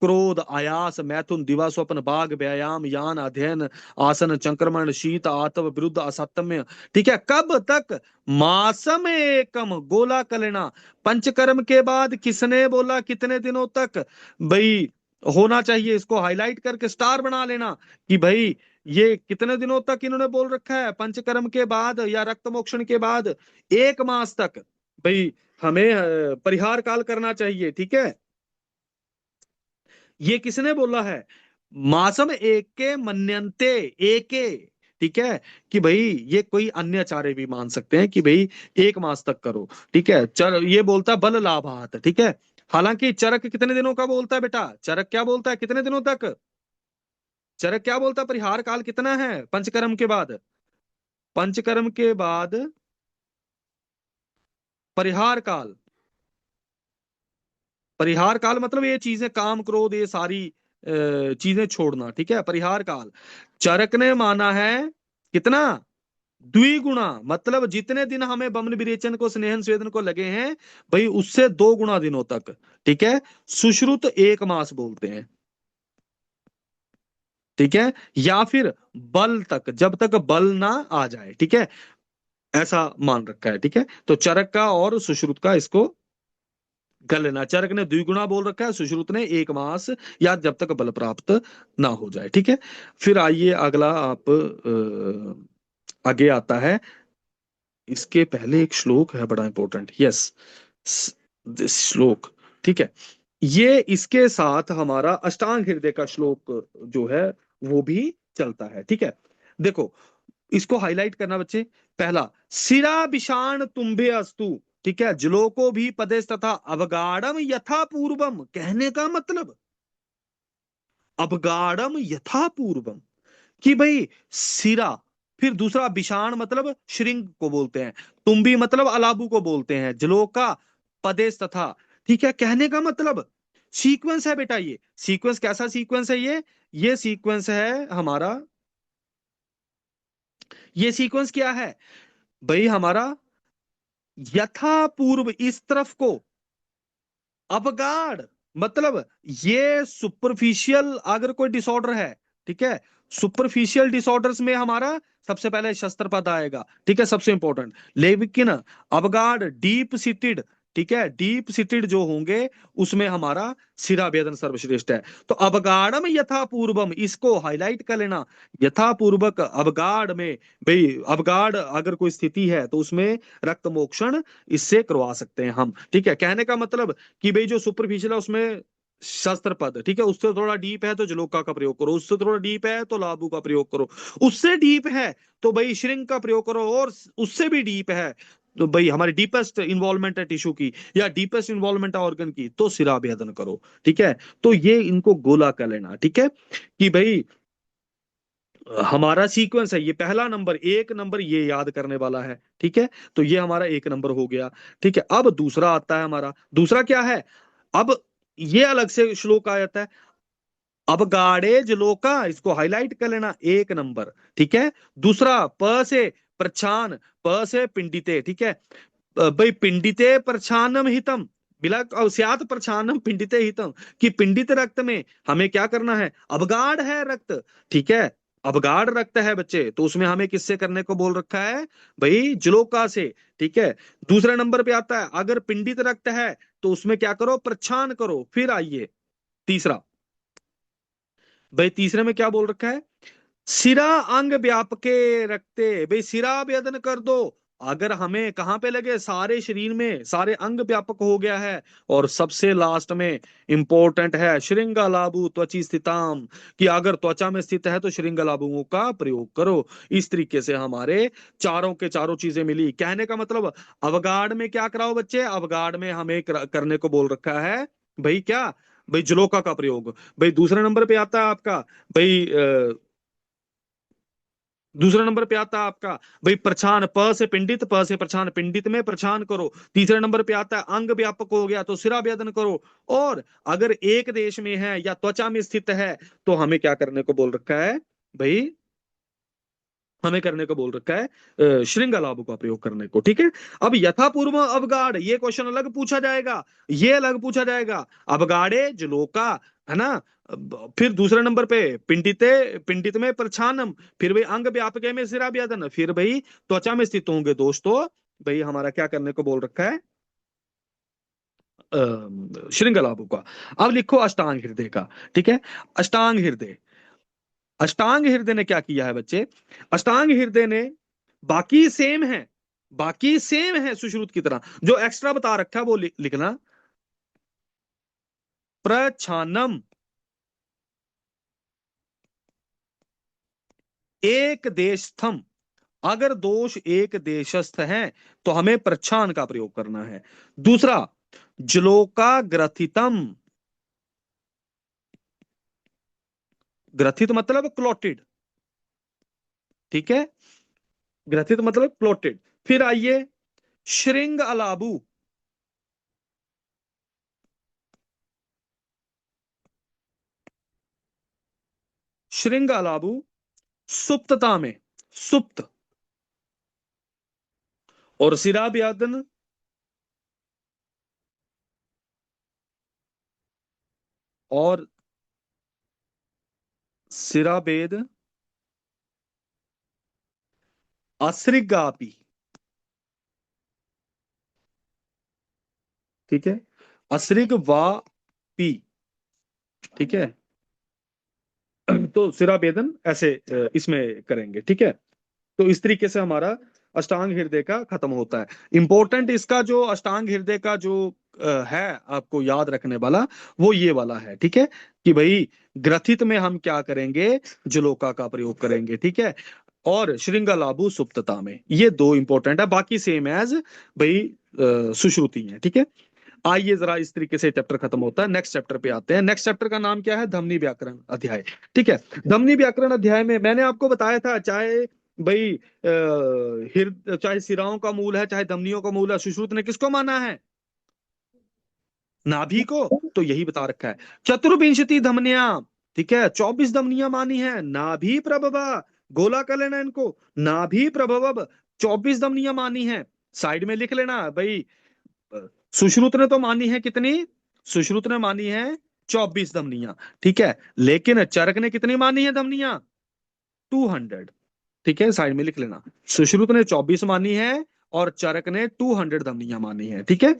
क्रोध, आयास, मैथुन, दिवा, स्वप्न, बाघ, व्यायाम, यान, अध्ययन, आसन, संक्रमण, शीत, आतव, विरुद्ध, असत्यम्य। ठीक है, कब तक? मासम एकम, गोला कलेना। पंचकर्म के बाद किसने बोला कितने दिनों तक भाई होना चाहिए? इसको हाईलाइट करके स्टार बना लेना कि भाई ये कितने दिनों तक इन्होंने बोल रखा है पंचकर्म के बाद या रक्त मोक्षण के बाद? 1 मास तक भाई हमें परिहार काल करना चाहिए। ठीक है, ये किसने बोला है? मासम एके मन्यन्ते, एके। ठीक है, कि भाई ये कोई अन्य आचार्य भी मान सकते हैं कि भाई 1 मास तक करो। ठीक है, चर ये बोलता बल लाभात। ठीक है, हालांकि चरक कितने दिनों का बोलता है बेटा? चरक क्या बोलता है कितने दिनों तक? चरक क्या बोलता है? परिहार काल कितना है पंचकर्म के बाद? पंचकर्म के बाद परिहार काल, परिहार काल मतलब ये चीजें काम क्रोध ये सारी चीजें छोड़ना। ठीक है, परिहार काल चरक ने माना है कितना? द्विगुणा, मतलब जितने दिन हमें बमन विरेचन को स्नेहन स्वेदन को लगे हैं भाई उससे 2 गुना दिनों तक। ठीक है, सुश्रुत 1 मास बोलते हैं। ठीक है, या फिर बल तक, जब तक बल ना आ जाए। ठीक है, ऐसा मान रखा है। ठीक है, तो चरक का और सुश्रुत का इसको कर लेना। चरक ने द्विगुणा बोल रखा है, सुश्रुत ने 1 मास, या जब तक बल प्राप्त ना हो जाए। ठीक है, फिर आइए अगला आप आगे आता है। इसके पहले एक श्लोक है बड़ा इंपॉर्टेंट। यस, दिस श्लोक। ठीक है, ये इसके साथ हमारा अष्टांग हृदय का श्लोक जो है वो भी चलता है। ठीक है, देखो इसको हाईलाइट करना बच्चे। पहला, सिरा विषाण तुम्भे अस्तु। ठीक है, जलोको भी पदेश तथा अवगाढ़म यथा पूर्वम, कहने का मतलब अवगाढ़म यथा पूर्वम कि भाई सिरा, फिर दूसरा विषाण मतलब श्रृंग को बोलते हैं, तुम्बी मतलब अलाबू को बोलते हैं, जलोका पदेश तथा। ठीक है, कहने का मतलब सीक्वेंस है बेटा। ये सीक्वेंस कैसा सीक्वेंस है? ये सीक्वेंस है हमारा। ये सीक्वेंस क्या है भाई हमारा? यथा पूर्व इस तरफ को, अपगाढ़ मतलब ये सुपरफिशियल अगर कोई डिसऑर्डर है। ठीक है, सुपरफिशियल डिसऑर्डर्स में हमारा सबसे पहले शस्त्र पद आएगा। ठीक है, सबसे इंपॉर्टेंट। लेकिन अपगाढ़ डीप सीटेड, ठीक है, डीप सीटेड जो होंगे उसमें हमारा सिरा भेदन सर्वश्रेष्ठ है। तो अवगाढ़म यथा पूर्वम, इसको हाईलाइट कर लेना। यथा पूर्वक अवगाढ़ में भाई, अवगाढ़ अगर कोई स्थिति है तो उसमें रक्त मोक्षण इससे करवा सकते हैं हम। ठीक है, कहने का मतलब कि भाई जो सुपरफिशियल है उसमें शस्त्र पद। ठीक है, उससे थोड़ा डीप है तो जलोका का प्रयोग करो, उससे थोड़ा डीप है तो लाबू का प्रयोग करो, उससे डीप है तो भाई श्रिंग का प्रयोग करो, और उससे भी डीप है तो भाई हमारी डीपेस्ट इन्वॉल्वमेंट है टिश्यू की या डीपेस्ट इन्वॉल्वमेंट है ऑर्गन की तो सिरा भेदन करो। ठीक है, तो ये इनको गोला कर लेना। ठीक है, कि भाई हमारा सीक्वेंस है ये, पहला नंबर 1 नंबर ये याद करने वाला है। ठीक है, तो ये हमारा 1 नंबर हो गया। ठीक है, अब दूसरा आता है हमारा। दूसरा क्या है? अब ये अलग से श्लोक आ जाता है, अब गाड़े जलोका, इसको हाईलाइट कर लेना 1 नंबर। ठीक है, दूसरा प से प्रछान, प से पिंडिते। ठीक है, भाई पिंडिते प्रछानम हितम, बिला स्यात प्रछानम पिंडिते हितम, कि पिंडित रक्त में हमें क्या करना है? अवगाढ़ है रक्त। ठीक है, अवगाढ़ रक्त है बच्चे, तो उसमें हमें किससे करने को बोल रखा है भाई? जलोका से। ठीक है, दूसरे नंबर पे आता है अगर पिंडित रक्त है तो उसमें क्या करो? प्रछान करो। फिर आइए तीसरा, भाई तीसरे में क्या बोल रखा है? सिरा अंग व्यापके रखते, भाई सिरा वेदन कर दो। अगर हमें कहां पे लगे? सारे शरीर में, सारे अंग व्यापक हो गया है। और सबसे लास्ट में इंपॉर्टेंट है श्रृंगलाबु त्वची स्थिताम, कि अगर त्वचा में स्थित है तो श्रृंगलाबुओं का प्रयोग करो। इस तरीके से हमारे चारों के चारों चीजें मिली। कहने का मतलब अवगाढ़ में क्या कराओ बच्चे? अवगाढ़ में हमें करने को बोल रखा है भाई क्या? भाई जलोका का प्रयोग। भाई दूसरे नंबर पे आता है आपका भाई दूसरा नंबर पे आता है आपका भाई प्रछान, प से पिंडित, प से प्रछान, पिंडित में प्रछान करो। तीसरे नंबर पे आता है अंग व्यापक हो गया तो सिरा भेदन करो। और अगर एक देश में है या त्वचा में स्थित है तो हमें क्या करने को बोल रखा है भाई? हमें करने को बोल रखा है श्रृंगलाभु का प्रयोग करने को। ठीक है, अब यथापूर्व अवगाढ़, ये क्वेश्चन अलग पूछा जाएगा, ये अलग पूछा जाएगा। अवगाढ़े जलोका, है ना। फिर दूसरे नंबर पे पिंडिते, पिंडित में प्रछानम, फिर भाई अंग व्यापक में सिरा व्याधन, फिर भाई त्वचा में स्थित होंगे दोस्तों। भाई हमारा क्या करने को बोल रखा है, श्रृंगलाभु का। अब लिखो अष्टांग हृदय का। ठीक है, अष्टांग हृदय, अष्टांग हृदय ने क्या किया है बच्चे, अष्टांग हृदय ने, बाकी सेम है, बाकी सेम है सुश्रुत की तरह, जो एक्स्ट्रा बता रखा है वो लिखना। प्रछानम, एक देशस्थम, अगर दोष एक देशस्थ है तो हमें प्रच्छान का प्रयोग करना है। दूसरा, जलोका ग्रथितम, ग्रथित मतलब क्लोटेड, ठीक है, ग्रथित मतलब क्लोटेड। फिर आइए श्रृंग अलाबू, श्रृंग अलाबू सुप्तता में, सुप्त, और सिरा व्यादन, और सिरा भेद असृगापी। ठीक है, असृग वा पी, ठीक है, तो सिरा भेदन ऐसे इसमें करेंगे। ठीक है, तो इस तरीके से हमारा अष्टांग हृदय का खत्म होता है। इंपॉर्टेंट इसका जो अष्टांग हृदय का जो है आपको याद रखने वाला, वो ये वाला है। ठीक है, कि भाई ग्रथित में हम क्या करेंगे, जलोका का प्रयोग करेंगे। ठीक है, और श्रृंगलाभु सुप्तता में, ये दो इंपॉर्टेंट है, बाकी सेम एज भाई सुश्रुति है। ठीक है, आइए जरा इस तरीके से चैप्टर खत्म होता है। नेक्स्ट चैप्टर पे आते हैं। नेक्स्ट चैप्टर का नाम क्या है, धमनी व्याकरण अध्याय। ठीक है, धमनी व्याकरण अध्याय में मैंने आपको बताया था, चाहे भाई चाहे सिराओं का मूल है, चाहे धमनियों का मूल है, सुश्रुत ने किसको माना है, नाभि को। तो यही बता रखा है, चतुर्विंशति धमनिया, ठीक है, 24 धमनियां मानी है, नाभि प्रभवा, गोला कर लेना इनको, नाभि प्रभव 24 धमनियां मानी है, साइड में लिख लेना भाई। सुश्रुत ने तो मानी है कितनी, सुश्रुत ने मानी है 24 धमनियां, ठीक है, लेकिन चरक ने कितनी मानी है धमनियां, 200। ठीक है, साइड में लिख लेना, सुश्रुत ने 24 मानी है और चरक ने 200 धमनियां मानी है। ठीक है,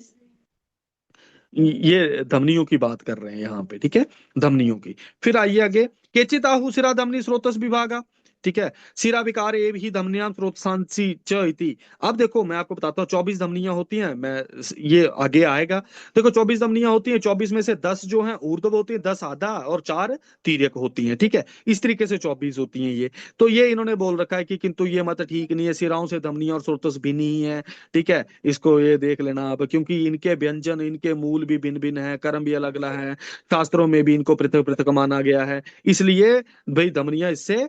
ये धमनियों की बात कर रहे हैं यहाँ पे। ठीक है, धमनियों की। फिर आइए आगे, केचिताहु शिरा धमनी स्रोतस विभागा। ठीक है, शिरा विकार एव ही धमनियां स्रोतसांसी च इति। अब देखो मैं आपको बताता हूँ, 24 धमनियां होती हैं, मैं ये आगे आएगा। देखो 24 धमनियां होती हैं, 24 में से 10 जो हैं ऊर्ध्व होती है, 10 आधा और 4 तिर्यक होती हैं। ठीक है, इस तरीके से 24 होती हैं ये। तो ये इन्होंने बोल रखा है कि किंतु ये मत ठीक नहीं है, सिराओं से धमनियां और स्रोतस भिन्न ही है। ठीक है, इसको ये देख लेना आप, क्योंकि इनके व्यंजन, इनके मूल भी भिन्न भिन्न है, कर्म भी अलग अलग है, शास्त्रों में भी इनको पृथक पृथक माना गया है, इसलिए भाई धमनियां इससे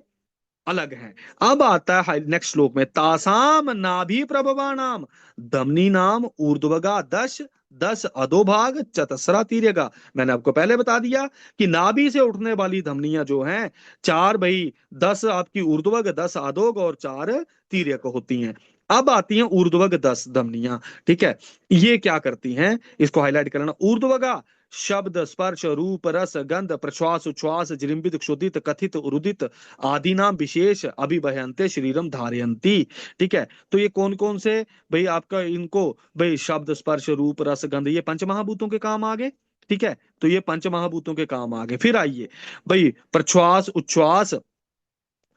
अलग है। अब आता है नेक्स्ट श्लोक में, तासाम नाभि प्रभवानाम धमनी नाम ऊर्ध्वगा 10, 10 अधोभाग चतस्रा तीर्यगा। मैंने आपको पहले बता दिया कि नाभि से उठने वाली धमनियां जो हैं, 4 भाई, 10 आपकी ऊर्ध्वग, 10 अधोग और 4 तीर्यक होती हैं। अब आती हैं ऊर्ध्वग 10 धमनियां। ठीक है, ये क्या करती हैं, इसको हाईलाइट करना। ऊर्ध्वगा शब्द स्पर्श रूप रस गंध प्रश्वास उच्छ्वास जृंभित क्षुदित कथित उरुदित आदि नाम विशेष अभिवहन्ते शरीरम धारयंती। ठीक है, तो ये कौन कौन से भाई आपका, इनको भाई शब्द स्पर्श रूप रस गंध, ये पंच महाभूतों के काम आ गए। ठीक है, तो ये पंच महाभूतों के काम आ गए। फिर आइए भाई, प्रश्वास उच्छ्वास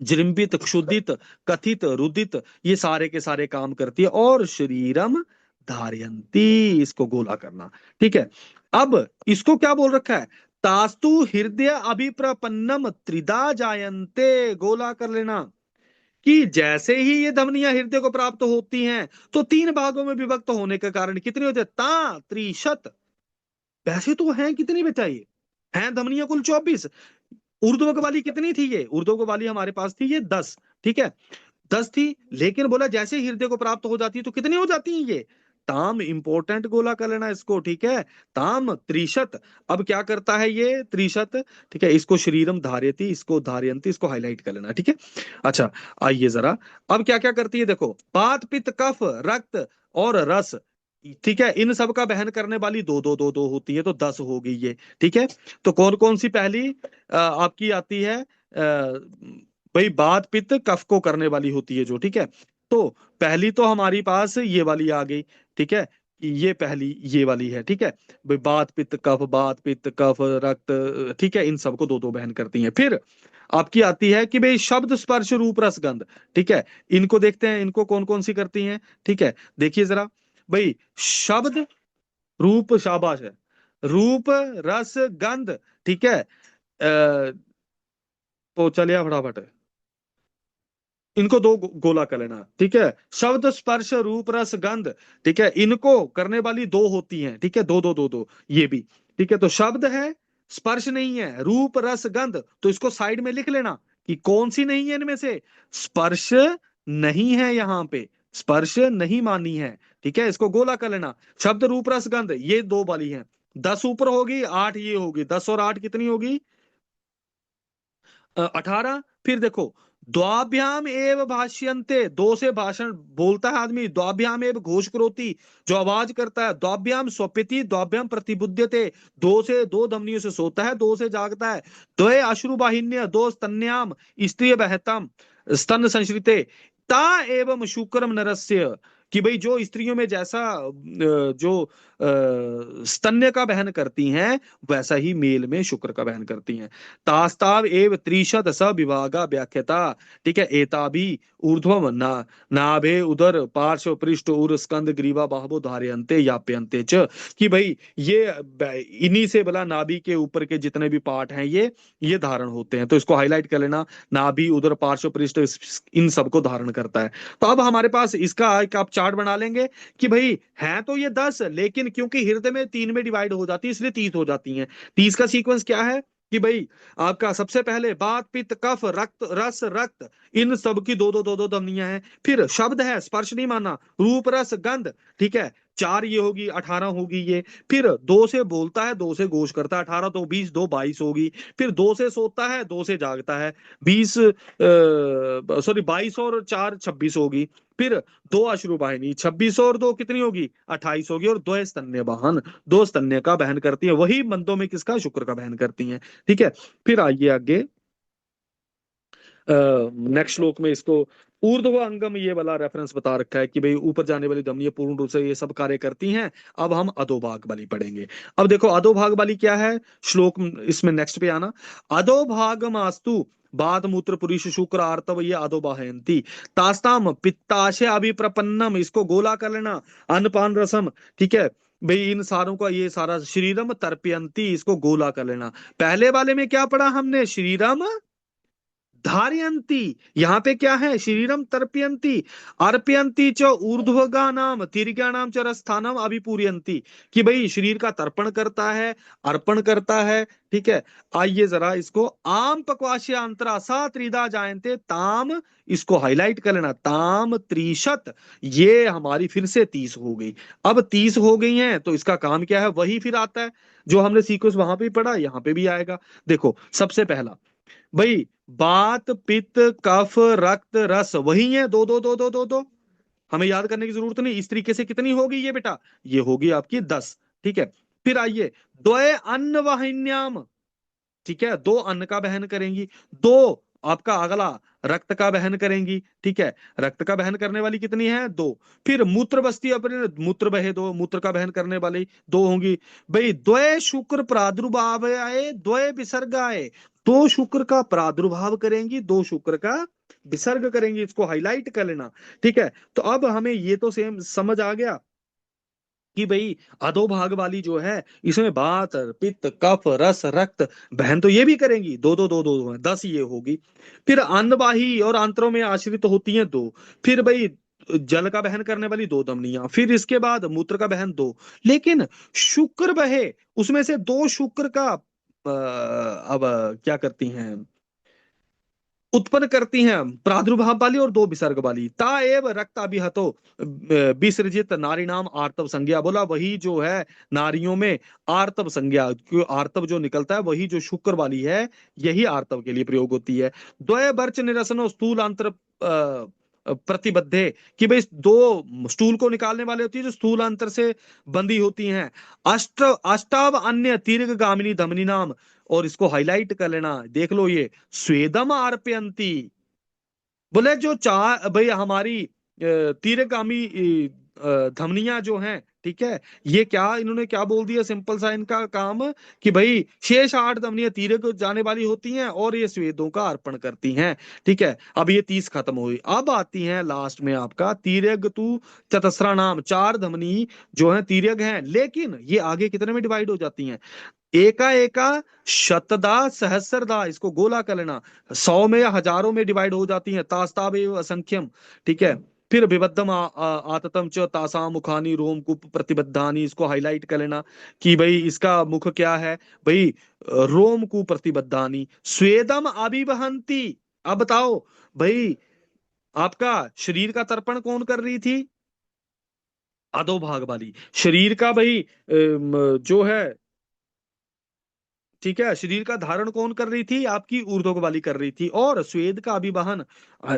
जृंभित क्षुदित कथित रुदित, ये सारे के सारे काम करती है, और शरीरम धारयंती, इसको गोला करना। ठीक है, अब इसको क्या बोल रखा है, तास्तु हृदय अभिप्रपन्नम त्रिदा जायन्ते, गोला कर लेना, कि जैसे ही ये धमनियां हृदय को प्राप्त होती हैं तो 3 भागों में विभक्त होने के कारण कितने होते हैं, ता त्रिशत। वैसे तो हैं कितनी बचाइए, हैं धमनियां कुल 24, ऊर्ध्वक वाली कितनी थी, ये ऊर्ध्वक वाली हमारे पास थी ये 10। ठीक है, 10 थी, लेकिन बोला जैसे ही हृदय को प्राप्त हो जाती है तो कितनी हो जाती है ये, ताम इंपॉर्टेंट गोला कर लेना इसको, ठीक है। ताम त्रिशत। अब क्या करता है ये त्रिशत, ठीक है, इसको शरीरम धार्यति, इसको धारयंती, इसको हाईलाइट कर लेना, ठीक है। अच्छा, आइए जरा, अब क्या क्या करती है देखो, वात पित्त कफ रक्त और रस, ठीक है, इन सब का बहन करने वाली दो दो दो दो होती है, तो 10 हो गई ये, ठीक है। तो कौन कौन सी पहली आपकी आती है, भाई बात पित्त कफ को करने वाली होती है जो, ठीक है। तो पहली तो हमारी पास ये वाली आ गई, ठीक है, ये पहली ये वाली है, ठीक है। भाई बात पित्त कफ रक्त, ठीक है, इन सबको दो दो बहन करती हैं। फिर आपकी आती है कि भाई शब्द स्पर्श रूप रस गंध, ठीक है, इनको देखते हैं, इनको कौन कौन सी करती हैं, ठीक है। देखिए जरा, भाई शब्द रूप, शाबाश है, रूप रस गंध, ठीक है। तो चलिए फटाफट इनको दो गोला कर लेना, ठीक है। शब्द स्पर्श रूप रस गंध, ठीक है, इनको करने वाली दो होती हैं, ठीक है, दो दो दो दो, ये भी, ठीक है। तो शब्द है, स्पर्श नहीं है, रूप रस गंध, तो इसको साइड में लिख लेना कि कौन सी नहीं है इनमें से, स्पर्श नहीं है यहां पे, स्पर्श नहीं मानी है, ठीक है, इसको गोला कर लेना। शब्द रूप रस गंध ये दो वाली है, 10 ऊपर होगी, 8 ये होगी, 10 और 8 कितनी होगी, 18। फिर देखो, द्वाभ्याम एव भाष्यन्ते, दो से भाषण बोलता है आदमी, द्वाभ्याम एव घोष करोति, जो आवाज करता है, द्वाभ्याम स्वपिति द्वाभ्याम प्रतिबुध्यते, दो से दो धमनियों से सोता है, दो से जागता है, द्वय अश्रुवाहिन्य दो स्तन्याम स्त्रिय बहताम स्तन संश्रिते, ता एवं शुक्रम नरस्य, कि भाई जो स्त्रियों में जैसा जो स्तन्य का बहन करती हैं, वैसा ही मेल में शुक्र का बहन करती हैं। तास्ताव एव त्रिशत स विभागा व्याख्याता, ठीक है, एता भी ऊर्ध्वम ना नाभे उदर पार्श्व पृष्ठ उर स्कंद ग्रीवा बाहवो धारयन्ते याप्यन्ते च, कि भाई ये इन्हीं से भला नाभि के ऊपर के जितने भी पार्ट हैं ये धारण होते हैं, तो इसको हाईलाइट कर लेना, नाभि उदर पार्श्व पृष्ठ इन सबको धारण करता है। तो अब हमारे पास इसका एक आप चार्ट बना लेंगे कि भाई है तो ये 10, लेकिन क्योंकि हृदय में 3 में डिवाइड हो जाती है, इसलिए 30 हो जाती हैं। 30 का सीक्वेंस क्या है कि भाई आपका सबसे पहले बात पित्त कफ रक्त रस रक्त, इन सब की दो दो दो दो धमनियां हैं। फिर शब्द है, स्पर्श नहीं माना, रूप रस गंध, ठीक है, 4 ये होगी, 18 होगी ये। फिर दो से बोलता है, दो से घोष करता है, 18 तो 20, दो 22 होगी। फिर दो से सोता है, दो से जागता है, 20 सॉरी 22 और 4 26 होगी। फिर दो अश्रु वाहिनी, 26 और दो कितनी होगी, 28 होगी। और दो स्तन्य वाहन, दो स्तन्य का बहन करती है, वही मंदों में किसका, शुक्र का बहन करती हैं, ठीक है। फिर आइए आगे, नेक्स्ट श्लोक में इसको ऊर्ध्व अंगम ये वाला रेफरेंस बता रखा है कि भाई ऊपर जाने वाली धमनियां पूर्ण रूप से ये सब कार्य करती हैं। अब हम अधोभाग वाली पढ़ेंगे। अब देखो अधोभाग वाली क्या है, श्लोक इसमें नेक्स्ट पे आना, अधोभाग मास्तु बाद मूत्र पुरुष शुक्र आर्तव ये अधोबाहयंती तास्ताम पित्ताशय अभिप्रपन्नम, इसको गोला कर लेना, अन्नपान रसम, ठीक है। भाई इन सारों का ये सारा शरीरम तर्पयंती, इसको गोला कर लेना। पहले वाले में क्या पढ़ा हमने, शरीरम धारयंती, यहाँ पे क्या है, शरीरम तर्पयंती, अर्पयंती च ऊर्ध्वगा नाम तीर्घा नाम च रस्थानम अभिपूरयंती, कि भाई शरीर का तर्पण करता है, अर्पण करता है, ठीक है। आइए जरा इसको, आम पक्वाश्य अंतरा सा त्रिदा जायन्ते ताम, इसको हाईलाइट कर लेना, ताम त्रिशत, ये हमारी फिर से 30 हो गई। अब 30 हो गई हैं, तो इसका काम क्या है, वही फिर आता है जो हमने सीक्वेंस वहां पे पढ़ा, यहाँ पे भी आएगा। देखो सबसे पहला भाई बात पित्त कफ रक्त रस, वही है, दो दो दो दो दो दो, हमें याद करने की जरूरत नहीं। इस तरीके से कितनी होगी ये बेटा, ये होगी आपकी 10, ठीक है। फिर आइए, द्वय अन्न वाहिन्याम, ठीक है, दो अन्न का बहन करेंगी, दो आपका अगला रक्त का बहन करेंगी, ठीक है, रक्त का बहन करने वाली कितनी है, दो। फिर मूत्र बस्ती अपने मूत्र बहे, दो मूत्र का बहन करने वाली दो होंगी। भाई द्वय शुक्र प्रादुर्भाव आए, द्वय विसर्ग आए, दो शुक्र का प्रादुर्भाव करेंगी, दो शुक्र का विसर्ग करेंगी, इसको हाईलाइट कर लेना, ठीक है। तो अब हमें ये तो सेम समझ आ गया कि भाई अधोभाग वाली जो है, इसमें बात पित्त कफ रस रक्त बहन तो ये भी करेंगी, दो दो दो दो, दो 10 ये होगी। फिर अन्नवाही और आंत्रों में आश्रित होती हैं दो। फिर भाई जल का बहन करने वाली दो धमनियां, फिर इसके बाद मूत्र का बहन दो। लेकिन शुक्र बहे, उसमें से दो शुक्र का अब क्या करती हैं, उत्पन्न करती हैं प्रादुर्भाव वाली और दो विसर्ग वाली। ता एव रक्त अभिहतो विसर्जित नारी नाम आर्तव संज्ञा, बोला वही जो है नारियों में आर्तव संज्ञा, आर्तव जो निकलता है वही जो शुक्र वाली है, यही आर्तव के लिए प्रयोग होती है। द्वय वर्च निरसनो स्थूल अंतर प्रतिबद्धे, कि भाई दो स्टूल को निकालने वाले होती है जो स्थूल अंतर से बंधी होती हैं। अष्टाव अन्य दीर्घगामिनी धमनी नाम, और इसको हाईलाइट कर लेना, देख लो ये, स्वेदम आर्पयंती, बोले जो चार भाई हमारी तीरगामी धमनियां जो हैं, ठीक है, ये क्या इन्होंने क्या बोल दिया, सिंपल सा इनका काम, कि भाई शेष आठ धमनियां तीरक जाने वाली होती हैं और ये स्वेदों का अर्पण करती हैं। ठीक है, अब ये 30 खत्म हुई, अब आती हैं लास्ट में आपका तीरग तू चतस्रा नाम, चार धमनी जो है तीरग हैं, लेकिन ये आगे कितने में डिवाइड हो जाती हैं, एका एका शतदा सहस्रदा, इसको गोला कर लेना, 100 में या हजारों में डिवाइड हो जाती हैं, तास्ताव एव असंख्यम। ठीक है, फिर विबद्धम आततम च तासा मुखानी रोमकूप प्रतिबद्धानी, इसको हाईलाइट कर लेना कि भाई इसका मुख क्या है, भाई रोमकूप प्रतिबद्धानी। स्वेदम अभिवहंती, अब बताओ भाई आपका शरीर का तर्पण कौन कर रही थी, अधोभाग वाली, शरीर का भाई जो है, ठीक है, शरीर का धारण कौन कर रही थी, आपकी ऊर्ध्व वाली कर रही थी, और स्वेद का अभिवहन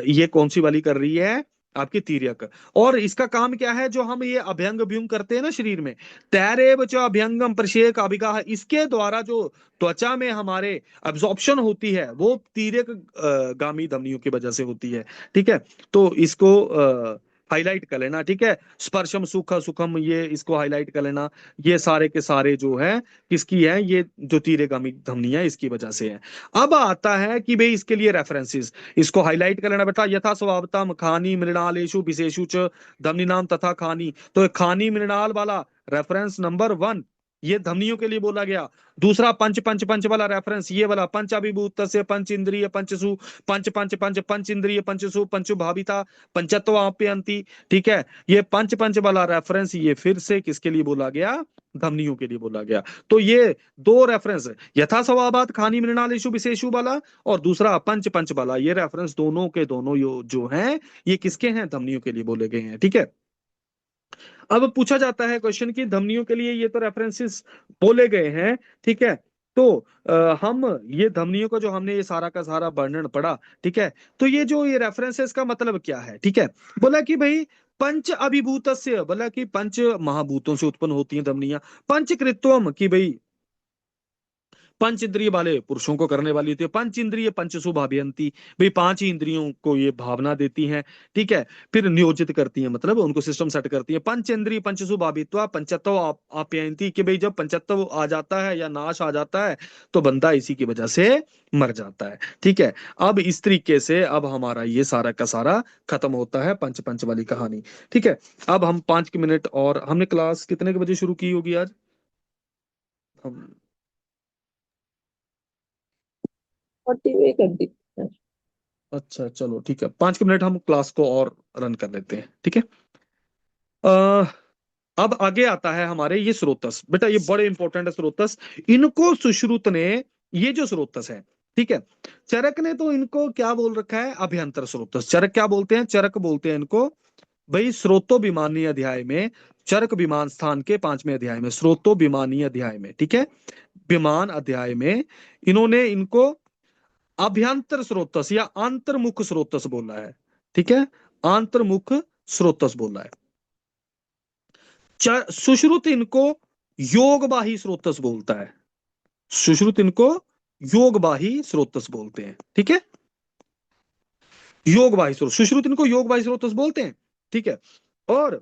ये कौन सी वाली कर रही है, आपकी तीर्यक। और इसका काम क्या है, जो हम ये अभ्यंग व्युंग करते हैं ना शरीर में, तैरेव च अभ्यंगम प्रशेक अभिगाह, इसके द्वारा जो त्वचा में हमारे अब्जॉर्प्शन होती है वो तीर्यक गामी धमनियों की वजह से होती है। ठीक है, तो इसको हाईलाइट कर लेना। ठीक है, स्पर्शम सुख सुखम, ये इसको हाईलाइट कर लेना, ये सारे के सारे जो है किसकी है, ये जो तीरगामी धमनी है इसकी वजह से है। अब आता है कि भाई इसके लिए रेफरेंसेस, इसको हाईलाइट कर लेना बेटा, यथा स्वभावतम खानी मृणालेशु विशेषु च धमनी नाम तथा खानी, तो खानी मृणाल वाला रेफरेंस नंबर 1 ये धमनियों के लिए बोला गया। दूसरा पंच पंच पंच वाला रेफरेंस ये वाला, पंच अभिभूत से पंच इंद्रिय पंचसु, पंच पंच पंच पंच इंद्रिय पंचसु पंचु भाविता पंचत्व आप्यंती। ठीक है, ये पंच पंच वाला रेफरेंस ये फिर से किसके लिए बोला गया, धमनियों के लिए बोला गया। तो ये दो रेफरेंस, यथा स्वभावात खानी मृणालेशु विशेषु वाला और दूसरा पंच पंच वाला, ये रेफरेंस दोनों के दोनों जो हैं ये किसके हैं, धमनियों के लिए बोले गए हैं। ठीक है, अब पूछा जाता है क्वेश्चन की धमनियों के लिए ये तो रेफरेंसेस बोले गए हैं, ठीक है, तो हम ये धमनियों का जो हमने ये सारा का सारा वर्णन पढ़ा, ठीक है, तो ये जो ये रेफरेंसेस का मतलब क्या है, ठीक है, बोला कि भाई पंच अभिभूत, बोला कि पंच महाभूतों से उत्पन्न होती हैं धमनियां, पंच कृत्वम की भाई पंच इंद्रिय वाले पुरुषों को करने वाली होती है, पंच इंद्रिय पंचसु भावयंती, भाई पांच ही इंद्रियों को ये भावना देती हैं। ठीक है, फिर नियोजित करती हैं, मतलब उनको सिस्टम सेट करती है, पंच इंद्रिय पंचसु भावित्वा पंचत्व आप्यायंती, कि भाई जब पंचत्व आ जाता है या नाश आ जाता है तो बंदा इसी की वजह से मर जाता है। ठीक है, अब इस तरीके से अब हमारा ये सारा का सारा खत्म होता है पंच पंच वाली कहानी। ठीक है, अब हम 5 मिनट और, हमने क्लास कितने के बजे शुरू की होगी आज, हम 40 में कर दी। अच्छा चलो ठीक है, 5 मिनट हम क्लास को और रन कर लेते हैं। ठीक है, अ, अब आगे आता है हमारे ये स्रोतस, बेटा ये बड़े इंपॉर्टेंट है स्रोतस, इनको सुश्रुत ने, ये जो स्रोतस है, ठीक है, चरक ने तो इनको क्या बोल रखा है, अभ्यंतर स्रोतस, चरक क्या बोलते हैं, चरक बोलते हैं इनको, भाई स्रोतो विमानी अध्याय में, चरक विमान स्थान के 5वें अध्याय में, स्रोतो विमानी अध्याय में, ठीक है, विमान अध्याय में इन्होंने इनको अभ्यंतर स्रोतस या अंतर्मुख स्रोतस बोला है। ठीक है, अंतर्मुख स्रोतस बोला है। सुश्रुत इनको योगवाही स्रोतस बोलता है, सुश्रुत इनको योगवाही स्रोतस बोलते हैं। ठीक है, योगवाही स्रोत, सुश्रुत इनको योगवाही स्रोतस बोलते हैं। ठीक है, और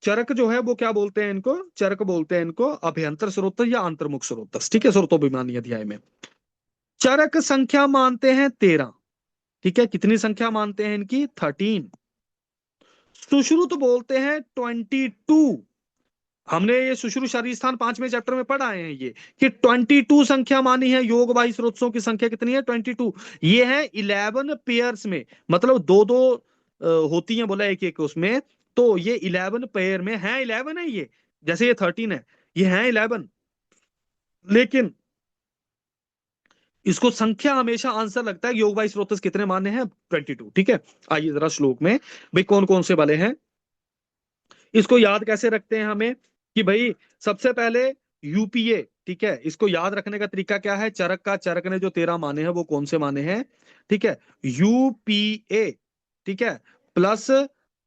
चरक जो है वो क्या बोलते हैं इनको, चरक बोलते हैं इनको अभ्यंतर स्रोतस या अंतर्मुख स्रोतस। ठीक है, स्रोतोभिमानी अध्याय में चरक संख्या मानते हैं 13। ठीक है, कितनी संख्या मानते हैं इनकी, 13। सुश्रुत बोलते हैं 22। हमने ये सुश्रुत शरीर स्थान 5वें चैप्टर में पढ़ आए हैं ये, कि 22 संख्या मानी है, योग वाही स्रोतों की संख्या कितनी है, 22। ये है 11 पेयर्स में, मतलब दो दो होती हैं, बोला एक एक उसमें, तो ये 11 पेयर में है, 11 है ये, जैसे ये 13 है, ये है 11, लेकिन इसको संख्या हमेशा आंसर लगता है, योग बाई स्रोतस कितने मान्य हैं? 22। ठीक है, आइए जरा श्लोक में भाई कौन कौन से वाले हैं, इसको याद कैसे रखते हैं हमें कि भाई सबसे पहले यूपीए। ठीक है, इसको याद रखने का तरीका क्या है? चरक का, चरक ने जो 13 माने हैं वो कौन से माने हैं? ठीक है, यूपीए। ठीक है, प्लस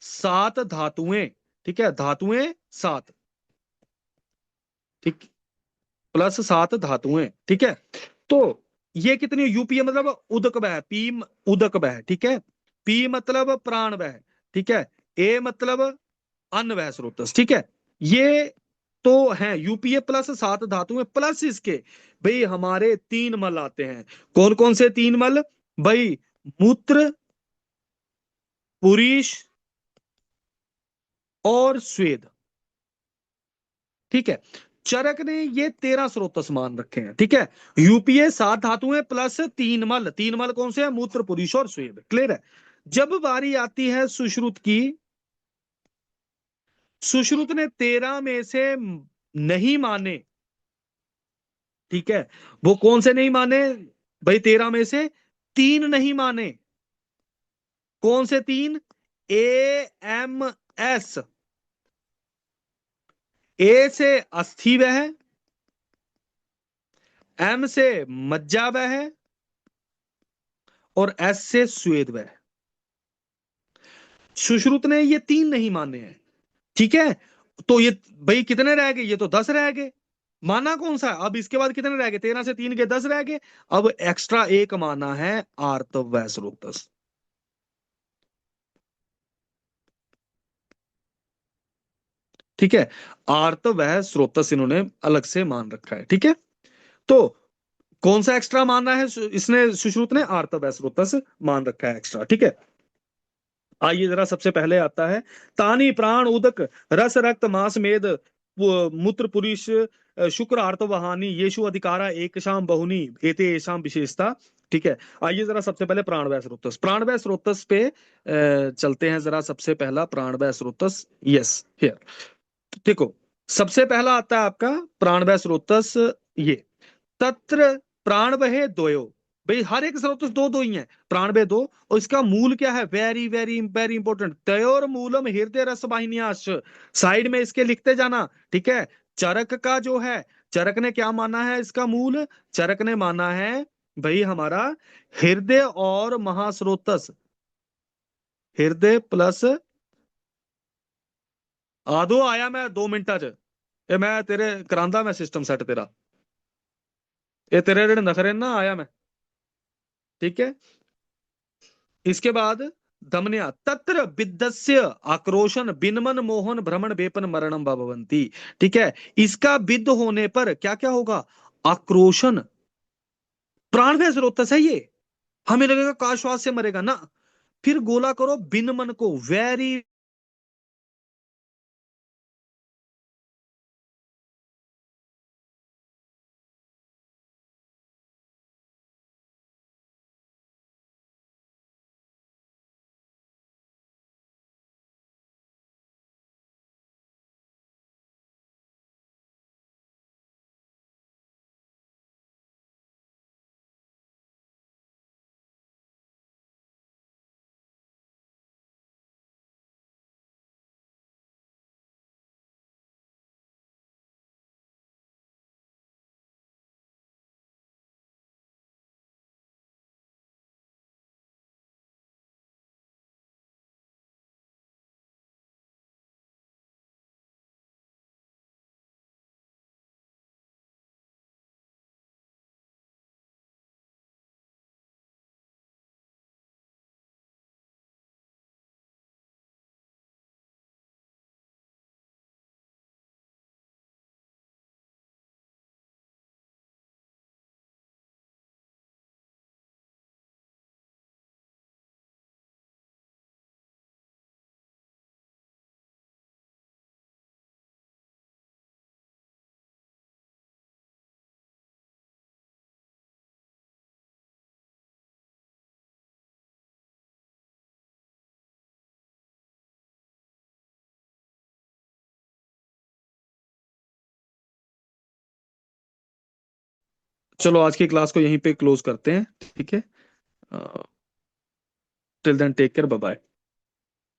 7 धातुएं। ठीक है, धातुएं 7। ठीक, प्लस 7 धातुएं। ठीक है, तो ये कितनी? यूपीए मतलब उदक बह, पी उदक बह। ठीक है, पी मतलब प्राण बह। ठीक है, ए मतलब अन्न वह स्रोतस। ठीक है, ये तो है यूपीए प्लस 7 धातुएं, प्लस इसके भाई हमारे 3 मल आते हैं। कौन कौन से 3 मल भाई? मूत्र, पुरीश और स्वेद। ठीक है, चरक ने ये 13 स्रोतस मान रखे हैं। ठीक है, यूपीए 7 धातुएं प्लस 3 मल। 3 मल कौन से हैं? मूत्र, पुरीश और स्वेद। क्लियर है? जब बारी आती है सुश्रुत की, सुश्रुत ने 13 में से नहीं माने। ठीक है, वो कौन से नहीं माने भाई? 13 में से 3 नहीं माने। कौन से 3? A M S. ए से अस्थि वह, एम से मज्जा वह, और एस से स्वेद वह। सुश्रुत ने ये 3 नहीं माने हैं। ठीक है, तो ये भाई कितने रह गए? ये तो 10 रह गए। माना कौन सा है? अब इसके बाद कितने रह गए? 13 से 3 के 10 रह गए। अब एक्स्ट्रा एक माना है आर्तव वह स्रोतस। ठीक है, आर्त वह स्रोतस इन्होंने अलग से मान रखा है। ठीक है, तो कौन सा एक्स्ट्रा माना है इसने? सुश्रुत ने आर्त वह स्रोतस मान रखा है एक्स्ट्रा। ठीक है, आइए जरा सबसे पहले आता है तानी प्राण उदक रस रक्त मांस मेद मूत्र पुरुष शुक्र आर्तवहानी येषु अधिकारा एक शाम बहुनी एते येषाम विशेषता। ठीक है, आइए जरा सबसे पहले प्राणवय स्रोतस, प्राणवय स्रोतस पे चलते हैं जरा। सबसे पहला प्राणवय स्रोतस, यस हियर। देखो, सबसे पहला आता है आपका प्राणवय स्रोतस, ये तत्र प्राणवय द्वयो। भाई हर एक स्रोतस दो दो ही है, प्राणवय दो। और इसका मूल क्या है? Very very very important, तयोर Moolam हृदय रस वाहिन्याश्च। साइड में इसके लिखते जाना। ठीक है, चरक का जो है, चरक ने क्या माना है इसका मूल? चरक ने माना है भाई हमारा हृदय और महास्रोतस, हृदय प्लस आदो आया मैं 2 मिनटा च। ਇਹ ਮੈਂ ਤੇਰੇ ਕਰਾਂਦਾ ਮੈਂ ਸਿਸਟਮ ਸੈੱਟ ਤੇਰਾ, ਇਹ ਤੇरे ਜਿਹੜੇ नखरे ना आया मैं। ठीक है, इसके बाद दमनिया तत्र विद्धस्य आक्रोशन बिनमन मोहन भ्रमण वेपन मरणम भवंती। ठीक है, इसका विद्ध होने पर क्या क्या होगा? आक्रोशन। प्राणवय स्रोतस है ये, हमें लगेगा काश्वास से मरेगा ना। फिर गोला करो बिनमन को, वेरी चलो आज की क्लास को यहीं पे क्लोज करते हैं, ठीक है। Till then take care, bye bye.